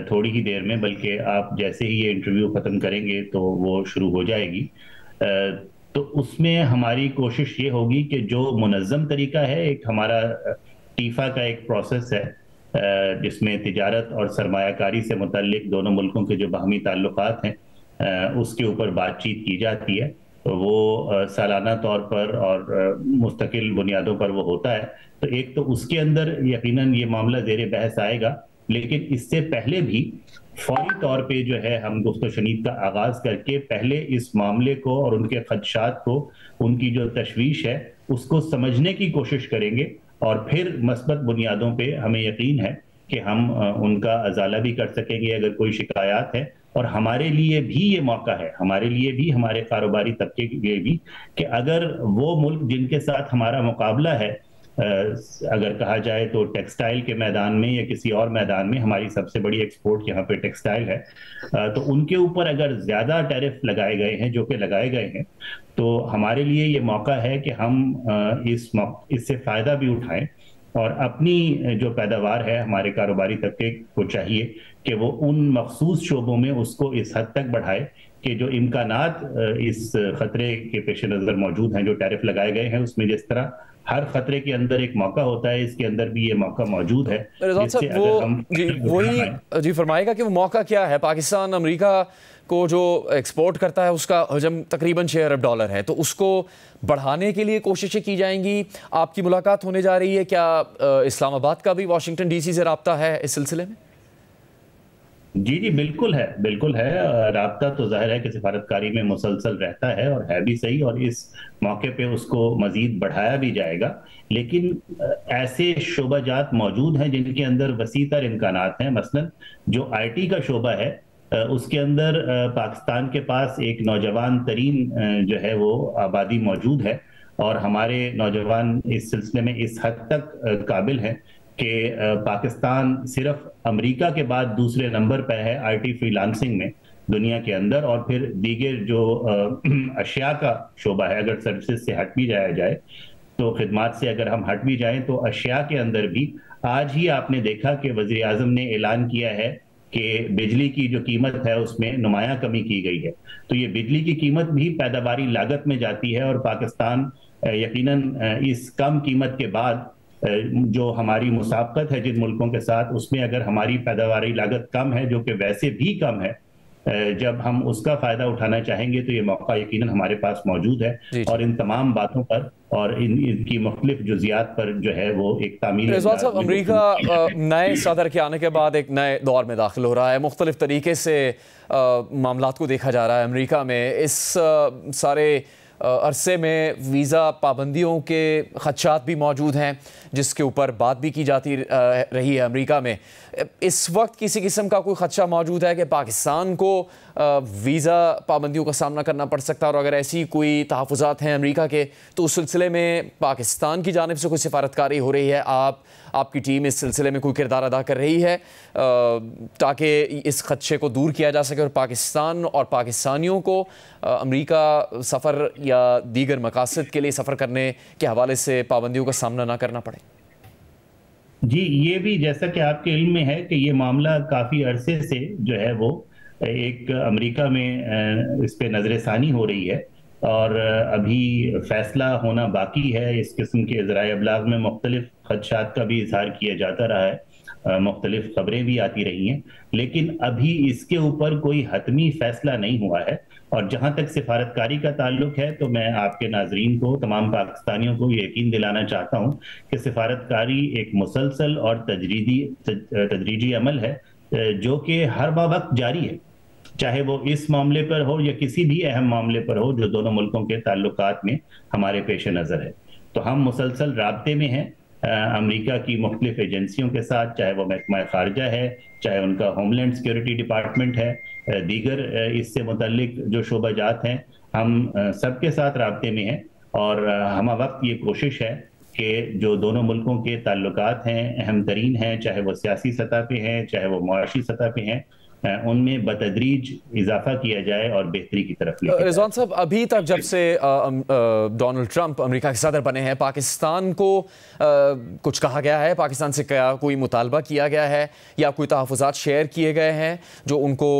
थोड़ी ही देर में, बल्कि आप जैसे ही ये इंटरव्यू ख़त्म करेंगे तो वो शुरू हो जाएगी। तो उसमें हमारी कोशिश ये होगी कि जो मुनज़्ज़म तरीका है, एक हमारा टीफा का एक प्रोसेस है जिसमें तिजारत और सरमायाकारी से मुतल्लिक दोनों मुल्कों के जो बाहमी ताल्लुकात हैं उसके ऊपर बातचीत की जाती है। तो वो सालाना तौर पर और मुस्तकिल बुनियादों पर वो होता है। तो एक तो उसके अंदर यकीनन ये मामला ज़ेरे बहस आएगा, लेकिन इससे पहले भी फौरी तौर पे जो है हम गुफ्त शनीद का आगाज करके पहले इस मामले को और उनके खदशात को, उनकी जो तशवीश है उसको समझने की कोशिश करेंगे और फिर मस्बत बुनियादों पे हमें यकीन है कि हम उनका अजाला भी कर सकेंगे अगर कोई शिकायत है। और हमारे लिए भी ये मौका है, हमारे लिए भी, हमारे कारोबारी तबके के लिए भी, कि अगर वो मुल्क जिनके साथ हमारा मुकाबला है, अगर कहा जाए तो टेक्सटाइल के मैदान में या किसी और मैदान में, हमारी सबसे बड़ी एक्सपोर्ट यहाँ पे टेक्सटाइल है, तो उनके ऊपर अगर ज्यादा टैरिफ लगाए गए हैं, जो कि लगाए गए हैं, तो हमारे लिए ये मौका है कि हम इससे फायदा भी उठाएं और अपनी जो पैदावार है, हमारे कारोबारी तबके को चाहिए कि वो उन मखसूस शोबों में उसको इस हद तक बढ़ाए कि जो इम्कानात इस खतरे के पेश नज़र मौजूद हैं, जो टैरिफ लगाए गए हैं, उसमें जिस तरह हर खतरे के अंदर एक मौका होता है, इसके अंदर भी ये मौका मौजूद है। जी फरमाएगा कि वो मौका क्या है? पाकिस्तान अमेरिका को जो एक्सपोर्ट करता है उसका हजम तकरीबन $6 अरब है, तो उसको बढ़ाने के लिए कोशिशें की जाएंगी। आपकी मुलाकात होने जा रही है, क्या इस्लामाबाद का भी वाशिंगटन डीसी से रब्ता है इस सिलसिले में? जी जी बिल्कुल है। राब्ता तो जाहिर है कि सिफारतकारी में मुसलसल रहता है और है भी सही, और इस मौके पे उसको मजीद बढ़ाया भी जाएगा। लेकिन ऐसे शोबाजात मौजूद हैं जिनके अंदर वसीतर इम्कानात हैं। मसलन जो IT का शोबा है, उसके अंदर पाकिस्तान के पास एक नौजवान तरीन जो है वो आबादी मौजूद है, और हमारे नौजवान इस सिलसिले में इस हद तक काबिल हैं कि पाकिस्तान सिर्फ अमेरिका के बाद दूसरे नंबर पर है IT फ्रीलांसिंग में दुनिया के अंदर। और फिर दीगर जो अशिया का शोबा है, अगर सर्विसेज से हट भी जाया जाए, तो खिदमात से अगर हम हट भी जाएं, तो अशिया के अंदर भी आज ही आपने देखा कि वज़ीर आज़म ने ऐलान किया है कि बिजली की जो कीमत है उसमें नुमायां कमी की गई है। तो ये बिजली की कीमत भी पैदावारी लागत में जाती है, और पाकिस्तान यकीनन इस कम कीमत के बाद जो हमारी मुसाबकत है जिन मुल्कों के साथ, उसमें अगर हमारी पैदावारी लागत कम है, जो कि वैसे भी कम है, जब हम उसका फायदा उठाना चाहेंगे तो ये मौका यकीनन हमारे पास मौजूद है। और इन तमाम बातों पर और इनकी मुख्तलिफ जुज़ियात पर जो है वो एक तामील। अमेरिका नए सदर के आने के बाद एक नए दौर में दाखिल हो रहा है, मुख्तलिफ तरीके से मामलात को देखा जा रहा है अमेरिका में। इस सारे अरसे में वीज़ा पाबंदियों के खदशात भी मौजूद हैं, जिसके ऊपर बात भी की जाती रही है अमेरिका में। इस वक्त किसी किस्म का कोई खदशा मौजूद है कि पाकिस्तान को वीज़ा पाबंदियों का सामना करना पड़ सकता है? और अगर ऐसी कोई तहफ़्फ़ुज़ात हैं अमेरिका के, तो उस सिलसिले में पाकिस्तान की जानिब से कोई सिफारतकारी हो रही है? आपकी टीम इस सिलसिले में कोई किरदार अदा कर रही है ताकि इस खदशे को दूर किया जा सके और पाकिस्तान और पाकिस्तानियों को अमेरिका सफ़र या दीगर मकासद के लिए सफ़र करने के हवाले से पाबंदियों का सामना ना करना पड़े? जी, ये भी जैसा कि आपके इल्म में है कि ये मामला काफ़ी अरसे से जो है वो एक अमेरिका में इस पे नज़रसानी हो रही है, और अभी फैसला होना बाकी है। इस किस्म के ज़राए अबलाग में मुख्तलिफ खदशात का भी इजहार किया जाता रहा है, मुख्तलिफ खबरें भी आती रही हैं, लेकिन अभी इसके ऊपर कोई हतमी फैसला नहीं हुआ है। और जहाँ तक सिफारतकारी का ताल्लुक है, तो मैं आपके नाजरीन को, तमाम पाकिस्तानियों को यकीन दिलाना चाहता हूँ कि सिफारतकारी एक मुसलसल और तदरीजी अमल है जो कि हर वक्त जारी है, चाहे वो इस मामले पर हो या किसी भी अहम मामले पर हो जो दोनों मुल्कों के ताल्लुकात में हमारे पेश नज़र है। तो हम मुसलसल राब्ते में हैं अमेरिका की मुख्तलिफ एजेंसियों के साथ, चाहे वो महकमा खारजा है, चाहे उनका होमलैंड सिक्योरिटी डिपार्टमेंट है, दीगर इससे मुतल्लिक जो शोबाजात हैं, हम सबके साथ राब्ते में हैं। और हम वक्त ये कोशिश है कि जो दोनों मुल्कों के ताल्लुकात हैं, अहम तरीन हैं, चाहे वो सियासी सतह पे हैं, चाहे वो मुआशी सतह पे हैं, उनमें बतदरीज इजाफा किया जाए और बेहतरी की तरफ लेके। रिजवान साहब, अभी तक जब से डोनाल्ड ट्रंप अमेरिका के सदर बने हैं, पाकिस्तान को कुछ कहा गया है? पाकिस्तान से क्या कोई मुतालबा किया गया है या कोई तहफ़्फ़ुज़ात शेयर किए गए हैं जो उनको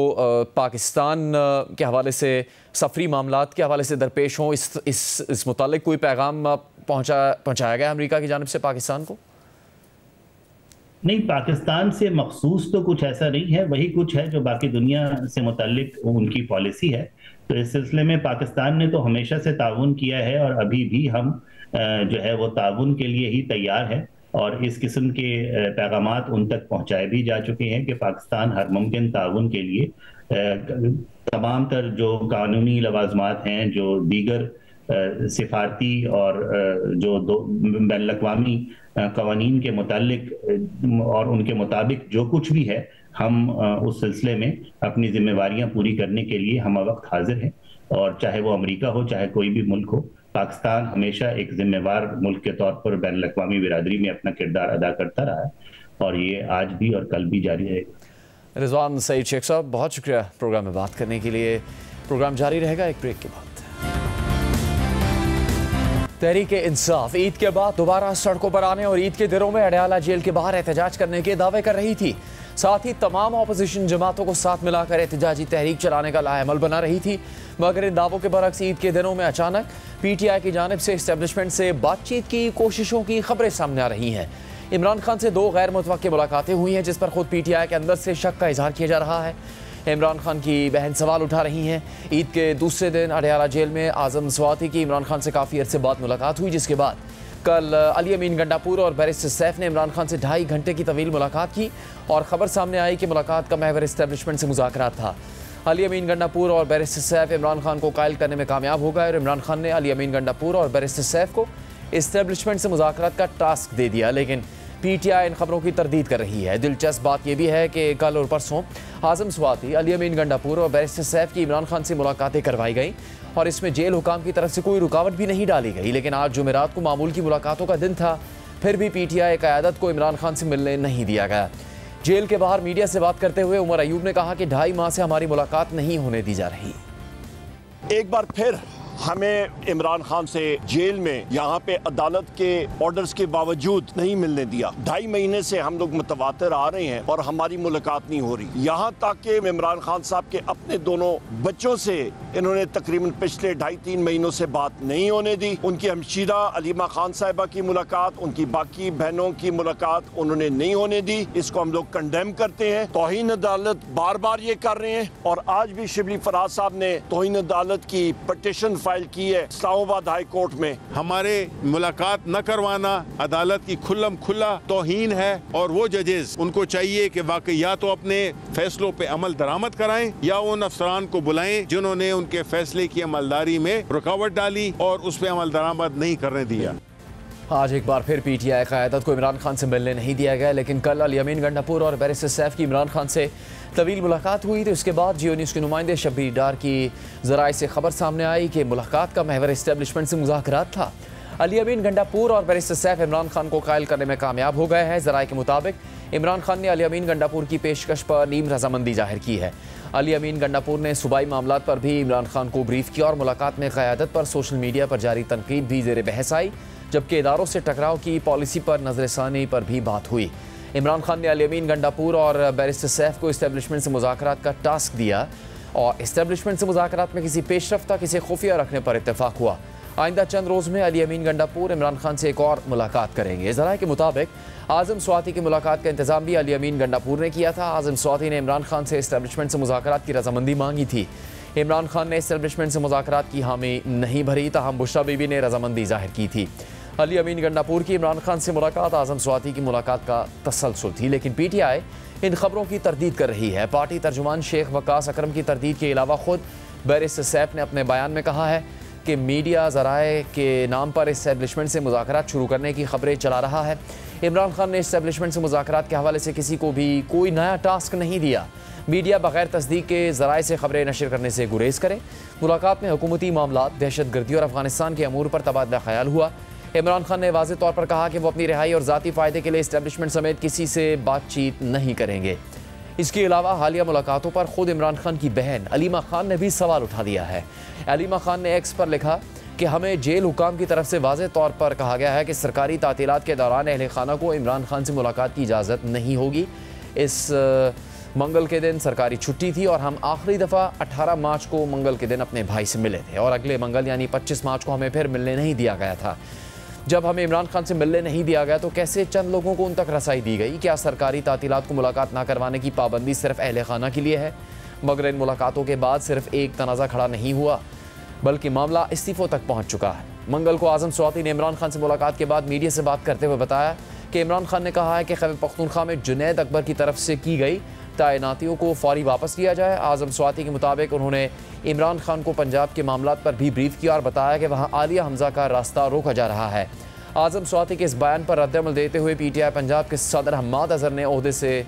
पाकिस्तान के हवाले से, सफरी मामलात के हवाले से दरपेश हों? इस मुतालिक कोई पैगाम पहुँचाया गया अमेरिका की जानिब से पाकिस्तान को? नहीं, पाकिस्तान से मखसूस तो कुछ ऐसा नहीं है, वही कुछ है जो बाकी दुनिया से मुताल्लिक उनकी पॉलिसी है। तो इस सिलसिले में पाकिस्तान ने तो हमेशा से ताउन किया है, और अभी भी हम जो है वो ताउन के लिए ही तैयार है। और इस किस्म के पैगामात उन तक पहुंचाए भी जा चुके हैं कि पाकिस्तान हर मुमकिन ताउन के लिए तमाम तर जो कानूनी लवाजमात हैं, जो दीगर सिफारती और जो बैनुल-अक़वामी कवानीन के मुतालिक और उनके मुताबिक जो कुछ भी है, हम उस सिलसिले में अपनी जिम्मेवारियां पूरी करने के लिए हम वक्त हाजिर हैं। और चाहे वो अमेरिका हो, चाहे कोई भी मुल्क हो, पाकिस्तान हमेशा एक जिम्मेवार मुल्क के तौर पर बैनुल-अक़वामी बिरादरी में अपना किरदार अदा करता रहा है, और ये आज भी और कल भी जारी रहेगा। रिजवान सईद शेख साहब, बहुत शुक्रिया प्रोग्राम में बात करने के लिए। प्रोग्राम जारी रहेगा एक ब्रेक के बाद। तहरीक इंसाफ ईद के बाद दोबारा सड़कों पर आने और ईद के दिनों में अडयाला जेल के बाहर एहतजाज करने के दावे कर रही थी। साथ ही तमाम अपोजिशन जमातों को साथ मिलाकर एहतजाजी तहरीक चलाने का लाएमल बना रही थी। मगर इन दावों के बरक्स ईद के दिनों में अचानक PTI की जानिब से इस्टेब्लिशमेंट से बातचीत की कोशिशों की खबरें सामने आ रही हैं। इमरान खान से 2 गैर मुतवक्की मुलाकातें हुई हैं, जिस पर खुद PTI के अंदर से शक का इजहार किया जा रहा है। इमरान खान की बहन सवाल उठा रही हैं। ईद के दूसरे दिन अडयाला जेल में आजम स्वाति की इमरान खान से काफ़ी अरसे बाद मुलाकात हुई, जिसके बाद कल अली अमीन गंडापुर और बैरिस्टर सैफ ने इमरान खान से 2.5 घंटे की तवील मुलाकात की और ख़बर सामने आई कि मुलाकात का महवर इस्टेब्लिशमेंट से मुज़ाकरात था। अली अमीन गंडापुर और बैरिस्टर सैफ इमरान खान को कायल करने में कामयाब हो गए और इमरान खान ने अली अमीन गंडापुर और बैरिस्टर सैफ को इस्टेब्लिशमेंट से मुज़ाकरात का टास्क दे दिया। लेकिन PTI इन खबरों की तरदीद कर रही है। दिलचस्प बात यह भी है कि कल और परसों आजम स्वाति, अली अमीन गंडापुर और बैरिस्टर सैफ की इमरान खान से मुलाकातें करवाई गई और इसमें जेल हुकाम की तरफ से कोई रुकावट भी नहीं डाली गई। लेकिन आज जुमेरात को मामूल की मुलाकातों का दिन था, फिर भी PTI क़यादत को इमरान खान से मिलने नहीं दिया गया। जेल के बाहर मीडिया से बात करते हुए उमर अयूब ने कहा कि 2.5 माह से हमारी मुलाकात नहीं होने दी जा रही। एक बार फिर हमें इमरान खान से जेल में यहाँ पे अदालत के ऑर्डर्स के बावजूद नहीं मिलने दिया। 2.5 महीने से हम लोग मुतवातिर आ रहे हैं और हमारी मुलाकात नहीं हो रही। यहाँ तक कि इमरान खान साहब के अपने दोनों बच्चों से इन्होंने तकरीबन पिछले 2.5-3 महीनों से बात नहीं होने दी। उनकी हमशीरा अलीमा खान साहिबा की मुलाकात, उनकी बाकी बहनों की मुलाकात उन्होंने नहीं होने दी। इसको हम लोग कंडेम करते हैं। तौहीन अदालत बार बार ये कर रहे हैं और आज भी शिबली फराज साहब ने तौहीन अदालत की पटिशन फाइल की है इस्लामाबाद हाई कोर्ट में। हमारे मुलाकात न करवाना अदालत की खुल्लम खुल्ला तौहीन है और वो जजेस उनको चाहिए कि वाकई या तो अपने फैसलों पे अमल दरामद कराएं या उन अफसरान को बुलाएं जिन्होंने उनके फैसले की अमलदारी में रुकावट डाली और उस पर अमल दरामद नहीं करने दिया। आज एक बार फिर PTI क़यादत को इमरान खान से मिलने नहीं दिया गया। लेकिन कल अली अमीन गंडापुर और बैरिस्टर सैफ की इमरान खान से तवील मुलाकात हुई, तो इसके बाद जियो न्यूज़ के नुमाइंदे शब्बीर डार की ज़राए से खबर सामने आई कि मुलाकात का महवर इस्टेब्लिशमेंट से मुज़ाकरात था। अली अमीन गंडापुर और बैरिस्टर सैफ इमरान खान को कायल करने में कामयाब हो गए हैं। ज़राए के मुताबिक इमरान खान ने अली अमीन गंडापुर की पेशकश पर नीम रजामंदी जाहिर की है। अली अमीन गंडापुर ने सूबाई मामलात पर भी इमरान खान को ब्रीफ किया और मुलाकात में क़यादत पर सोशल मीडिया पर जारी तनकीद भी ज़ेर बहस आई, जबकि इदारों से टकराव की पॉलिसी पर नज़रसानी पर भी बात हुई। इमरान खान ने अली अमीन गंडापुर और बैरिस्टर सैफ को इस्टेब्लिशमेंट से मुज़ाकरात का टास्क दिया और इस्टेब्लिशमेंट से मुज़ाकरात में किसी पेशरफ्त का किसी खुफिया रखने पर इत्तेफाक हुआ। आइंदा चंद रोज़ में अली अमीन गंडापुर इमरान खान से एक और मुलाकात करेंगे। ज़राए के मुताबिक आजम स्वाति की मुलाकात का इंतज़ाम भी अली अमीन गंडापुर ने किया था। आजम स्वाति ने इमरान खान से इस्टेब्लिशमेंट से मुज़ाकरात की रजामंदी मांगी थी। इमरान खान ने इस्टेब्लिशमेंट से मुज़ाकरात की हामी नहीं भरी, ताहम बुशरा बीबी ने रजामंदी जाहिर की थी। अली अमीन गंडापुर की इमरान खान से मुलाकात आजम स्वाति की मुलाकात का तसलसल थी, लेकिन PTI इन खबरों की तरदीद कर रही है। पार्टी तर्जुमान शेख वकास अकरम की तरदीद के अलावा खुद बैरिस्टर सैफ ने अपने बयान में कहा है कि मीडिया ज़राए के नाम पर इस्टेब्लिशमेंट से मुज़ाकरात शुरू करने की खबरें चला रहा है। इमरान खान ने इस्टेब्लिशमेंट से मुज़ाकरात के हवाले से किसी को भी कोई नया टास्क नहीं दिया। मीडिया बगैर तस्दीक के ज़राए से खबरें नशर करने से गुरेज करे। मुलाकात में हुकूमती मामलात, दहशतगर्दी और अफगानिस्तान के अमूर पर तबादला ख्याल हुआ। इमरान खान ने वाज़ेह तौर पर कहा कि वो अपनी रिहाई और ज़ाती फ़ायदे के लिए इस्टेब्लिशमेंट समेत किसी से बातचीत नहीं करेंगे। इसके अलावा हालिया मुलाकातों पर खुद इमरान खान की बहन अलीमा खान ने भी सवाल उठा दिया है। अलीमा खान ने एक्स पर लिखा कि हमें जेल हुकाम की तरफ से वाज़ेह तौर पर कहा गया है कि सरकारी तातीलात के दौरान अहले खाना को इमरान खान से मुलाकात की इजाज़त नहीं होगी। इस मंगल के दिन सरकारी छुट्टी थी और हम आखिरी दफ़ा 18 मार्च को मंगल के दिन अपने भाई से मिले थे और अगले मंगल यानी 25 मार्च को हमें फिर मिलने नहीं दिया गया था। जब हमें इमरान खान से मिलने नहीं दिया गया तो कैसे चंद लोगों को उन तक रसाई दी गई? क्या सरकारी तातीलात को मुलाकात ना करवाने की पाबंदी सिर्फ अहले खाना के लिए है? मगर इन मुलाकातों के बाद सिर्फ एक तनाज़ा खड़ा नहीं हुआ बल्कि मामला इस्तीफ़ों तक पहुँच चुका है। मंगल को आजम स्वाति ने इमरान खान से मुलाकात के बाद मीडिया से बात करते हुए बताया कि इमरान खान ने कहा है कि खैबर पख्तूनख्वा में जुनैद अकबर की तरफ से की गई तैनातियों को फौरी वापस लिया जाए। आजम स्वाति के मुताबिक उन्होंने इमरान खान को पंजाब के मामलात पर भी ब्रीफ किया और बताया कि वहाँ आलिया हमजा का रास्ता रोका जा रहा है। आजम स्वाति के इस बयान पर रद्द-ए-अमल देते हुए PTI पंजाब के सदर हम्माद अज़हर ने ओहदे से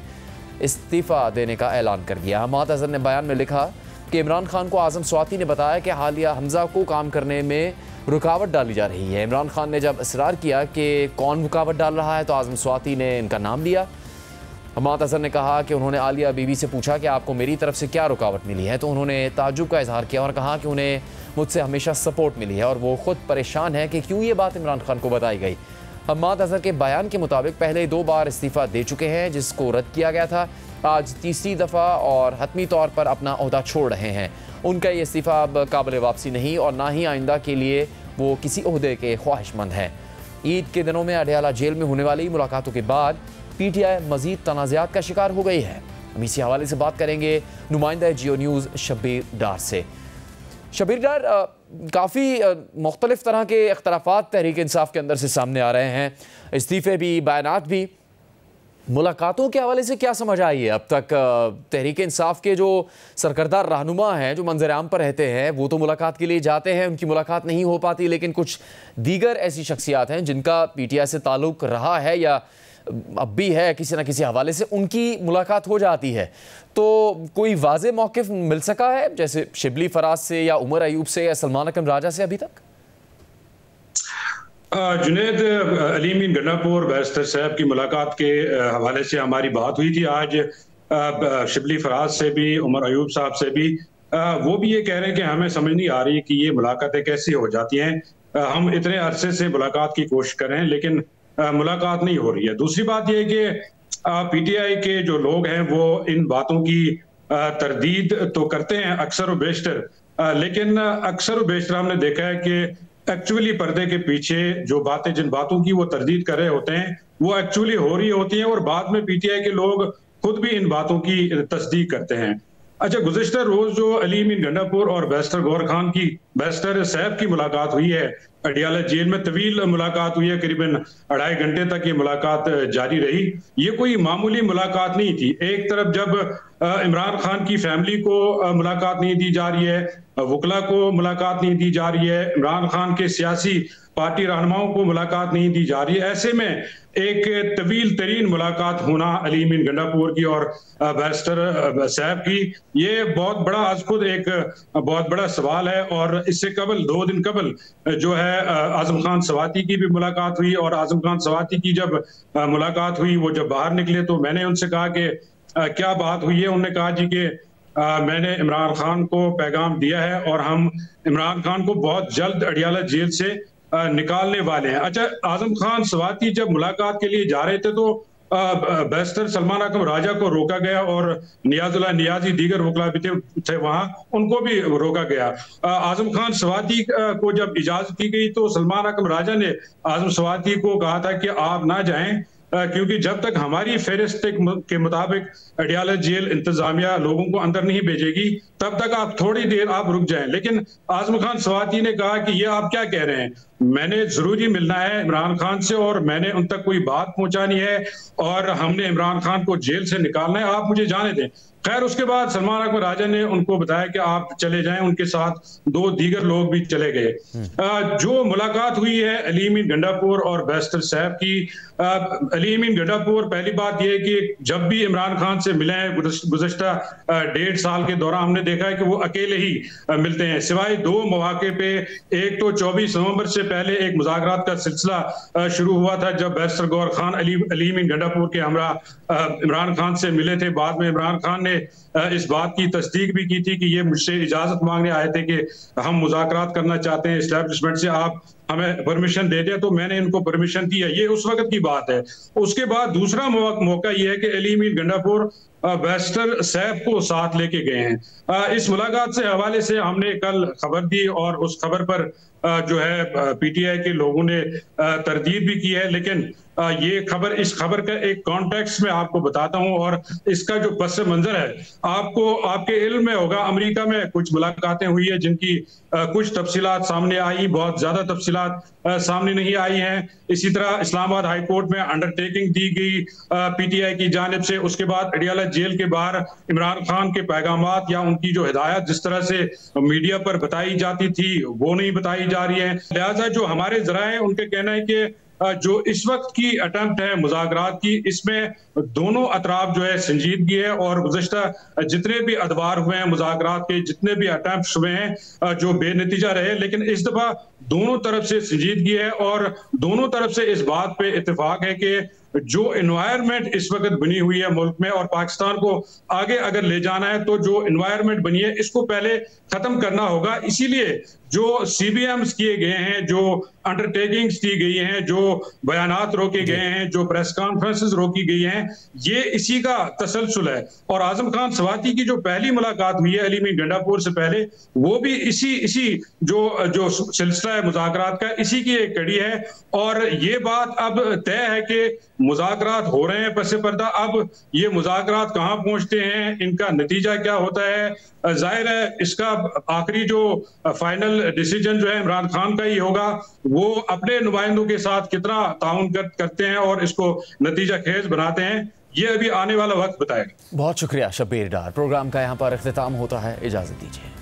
इस्तीफ़ा देने का ऐलान कर दिया। हम्माद अज़हर ने बयान में लिखा कि इमरान खान को आजम स्वाति ने बताया कि हालिया हमजा को काम करने में रुकावट डाली जा रही है। इमरान खान ने जब इसरार किया कि कौन रुकावट डाल रहा है तो आजम स्वाति ने इनका नाम लिया। हम्माद अज़हर ने कहा कि उन्होंने आलिया बीबी से पूछा कि आपको मेरी तरफ से क्या रुकावट मिली है, तो उन्होंने ताज्जुब का इजहार किया और कहा कि उन्हें मुझसे हमेशा सपोर्ट मिली है और वो ख़ुद परेशान है कि क्यों ये बात इमरान खान को बताई गई। हम्माद अजहर के बयान के मुताबिक पहले 2 बार इस्तीफ़ा दे चुके हैं, जिसको रद्द किया गया था। आज तीसरी दफ़ा और हतमी तौर पर अपना ओहदा छोड़ रहे हैं। उनका ये इस्तीफ़ा अब काबिल वापसी नहीं और ना ही आइंदा के लिए वो किसी ओहदे के ख्वाहिशमंद हैं। ईद के दिनों में अडयाला जेल में होने वाली मुलाकातों के बाद PTI मजीद तनाज़ात का शिकार हो गई है। हम इसी हवाले से बात करेंगे नुमाइंदा जियो न्यूज़ शब्बीर डार से। शब्बीर डार, काफ़ी मुख्तलिफ तरह के इख्तलाफात तहरीक इंसाफ के अंदर से सामने आ रहे हैं, इस्तीफ़े भी, बयानात भी। मुलाकातों के हवाले से क्या समझ आई है अब तक? तहरीक इंसाफ के जो सरकर्दा रहनुमा हैं, जो मंजर आम पर रहते हैं, वो तो मुलाकात के लिए जाते हैं, उनकी मुलाकात नहीं हो पाती, लेकिन कुछ दीगर ऐसी शख्सियात हैं जिनका PTI से ताल्लुक़ रहा है या अब भी है किसी न किसी हवाले से, उनकी मुलाकात हो जाती है। तो कोई वाज़े मौक़िफ़ मिल सका है, जैसे शिबली फराज से या उमर अयूब से या सलमान अकरम राजा से अभी तक? जुनैद अली अमीन गंडापुर बैरिस्टर साहब की मुलाकात के हवाले से हमारी बात हुई थी आज शिबली फराज से भी, उमर अयूब साहब से भी। वो भी ये कह रहे हैं कि हमें समझ नहीं आ रही कि ये मुलाकातें कैसे हो जाती हैं। हम इतने अरसे से मुलाकात की कोशिश कर रहे हैं लेकिन मुलाकात नहीं हो रही है। दूसरी बात यह है कि PTI के जो लोग हैं वो इन बातों की तरदीद तो करते हैं अक्सर व बेशतर, लेकिन अक्सर व बेशतर हमने देखा है कि एक्चुअली पर्दे के पीछे जो बातें, जिन बातों की वो तरदीद कर रहे होते हैं, वो एक्चुअली हो रही होती हैं और बाद में PTI के लोग खुद भी इन बातों की तस्दीक करते हैं। अच्छा, गुज़िश्ता रोज जो अली अमीन गंडापुर और बैरिस्टर गौहर खान की, बैरिस्टर साहब की मुलाकात हुई है अडयाला जेल में, तवील मुलाकात हुई है, करीबन 2.5 घंटे तक ये मुलाकात जारी रही। ये कोई मामूली मुलाकात नहीं थी। एक तरफ जब इमरान खान की फैमिली को मुलाकात नहीं दी जा रही है, वकला को मुलाकात नहीं दी जा रही है, इमरान खान के सियासी पार्टी रहनुमाओं को मुलाकात नहीं दी जा रही है, ऐसे में एक तवील तरीन मुलाकात होना अली अमीन गंडापुर की और बैरिस्टर साहब की, ये बहुत बड़ा आज खुद एक बहुत बड़ा सवाल है। और इससे कबल 2 दिन कबल जो है आजम खान सवाती की भी मुलाकात हुई और आजम खान सवाती की जब मुलाकात हुई, वो जब बाहर निकले तो मैंने उनसे कहा कि क्या बात हुई है। उन्होंने कहा जी कि मैंने इमरान खान को पैगाम दिया है और हम इमरान खान को बहुत जल्द अडयाला जेल से निकालने वाले हैं। अच्छा, आजम खान सवाती जब मुलाकात के लिए जा रहे थे तो बैरिस्टर सलमान अकरम राजा को रोका गया और नियाजुल्लाह नियाजी दीगर वकला भी थे वहां, उनको भी रोका गया। आजम खान सवाती को जब इजाजत की गई तो सलमान अकरम राजा ने आजम सवाती को कहा था कि आप ना जाएं, क्योंकि जब तक हमारी फेरिस्त के मुताबिक अडयाला जेल इंतजामिया लोगों को अंदर नहीं भेजेगी तब तक आप थोड़ी देर आप रुक जाएं। लेकिन आजम खान सवाती ने कहा कि ये आप क्या कह रहे हैं, मैंने जरूरी मिलना है इमरान खान से और मैंने उन तक कोई बात पहुंचानी है और हमने इमरान खान को जेल से निकालना है, आप मुझे जाने दें। खैर, उसके बाद सलमान अकबर राजा ने उनको बताया कि आप चले जाएं, उनके साथ 2 दीगर लोग भी चले गए। जो मुलाकात हुई है अली अमीन गंडापुर और बैरिस्टर साहब की, अली अमीन गंडापुर, पहली बात यह है कि जब भी इमरान खान से मिले हैं गुज़श्ता 1.5 साल के दौरान हमने देखा है कि वो अकेले ही मिलते हैं, सिवाय 2 मौके पे। एक तो 24 नवंबर से पहले एक मुज़ाकरात का सिलसिला शुरू हुआ था जब बैरिस्टर गौहर खान अली अमीन गंडापुर के हमरा इमरान खान से मिले थे। बाद में इमरान खान ने इस बात की तस्दीक भी की थी कि ये मुझसे इजाजत मांगने आए थे कि हम मुज़ाकरात करना चाहते हैं इस्टेब्लिशमेंट से, आप हमें परमिशन दे दें, तो मैंने इनको परमिशन दी है। ये उस वक्त की बात है। उसके बाद दूसरा मौका ये है कि अली अमीन गंडापुर बैरिस्टर साहब को साथ लेके गए हैं। इस मुलाकात से हवाले से हमने कल खबर दी और उस खबर पर जो है PTI के लोगों ने तरदीद भी की है, लेकिन ये खबर, इस खबर का एक कॉन्टेक्स्ट में आपको बताता हूं और इसका जो पस मंजर है आपको आपके इल्म में होगा। अमेरिका में कुछ मुलाकातें हुई है जिनकी कुछ तफसीलात सामने आई, बहुत ज्यादा तफसीलात सामने नहीं आई हैं। इसी तरह इस्लामाबाद हाई कोर्ट में अंडरटेकिंग दी गई PTI की जानिब से। उसके बाद अडयाला जेल के बाहर इमरान खान के पैगामात या उनकी जो हिदायत जिस तरह से मीडिया पर बताई जाती थी वो नहीं बताई जा रही है। लिहाजा जो हमारे जराए हैं उनके कहना है कि जो इस वक्त की अटेम्प्ट है मुज़ाकरात की, इसमें दोनों अतराफ जो है संजीदगी है और गुज़श्ता जितने भी अदवार हुए हैं मुज़ाकरात के, जितने भी अटेम्प्ट हुए हैं जो बेनतीजा रहे, लेकिन इस दफा दोनों तरफ से संजीदगी है और दोनों तरफ से इस बात पे इत्तेफाक है कि जो एनवायरनमेंट इस वक्त बनी हुई है मुल्क में और पाकिस्तान को आगे अगर ले जाना है तो जो एनवायरनमेंट बनी है इसको पहले खत्म करना होगा। इसीलिए जो CBMs किए गए हैं, जो अंडरटेकिंग्स दी गई हैं, जो बयानात रोके गए हैं, जो प्रेस कॉन्फ्रेंसेस रोकी गई हैं, ये इसी का तसलसल है। और आजम खान सवाती की जो पहली मुलाकात हुई है अली मीर गंडापुर से पहले, वो भी इसी जो सिलसिला है मुज़ाकरात का, इसी की एक कड़ी है। और ये बात अब तय है कि मुज़ाकरात हो रहे हैं पसे पर्दा। अब ये मुज़ाकरात कहाँ पहुंचते हैं, इनका नतीजा क्या होता है, जाहिर है इसका आखिरी जो फाइनल डिसीजन जो है इमरान खान का ही होगा। वो अपने नुमाइंदों के साथ कितना ताउन करते हैं और इसको नतीजा खेज बनाते हैं, ये अभी आने वाला वक्त बताएगा। बहुत शुक्रिया शब्बीर डार। प्रोग्राम का यहाँ पर इख्तिताम होता है, इजाजत दीजिए।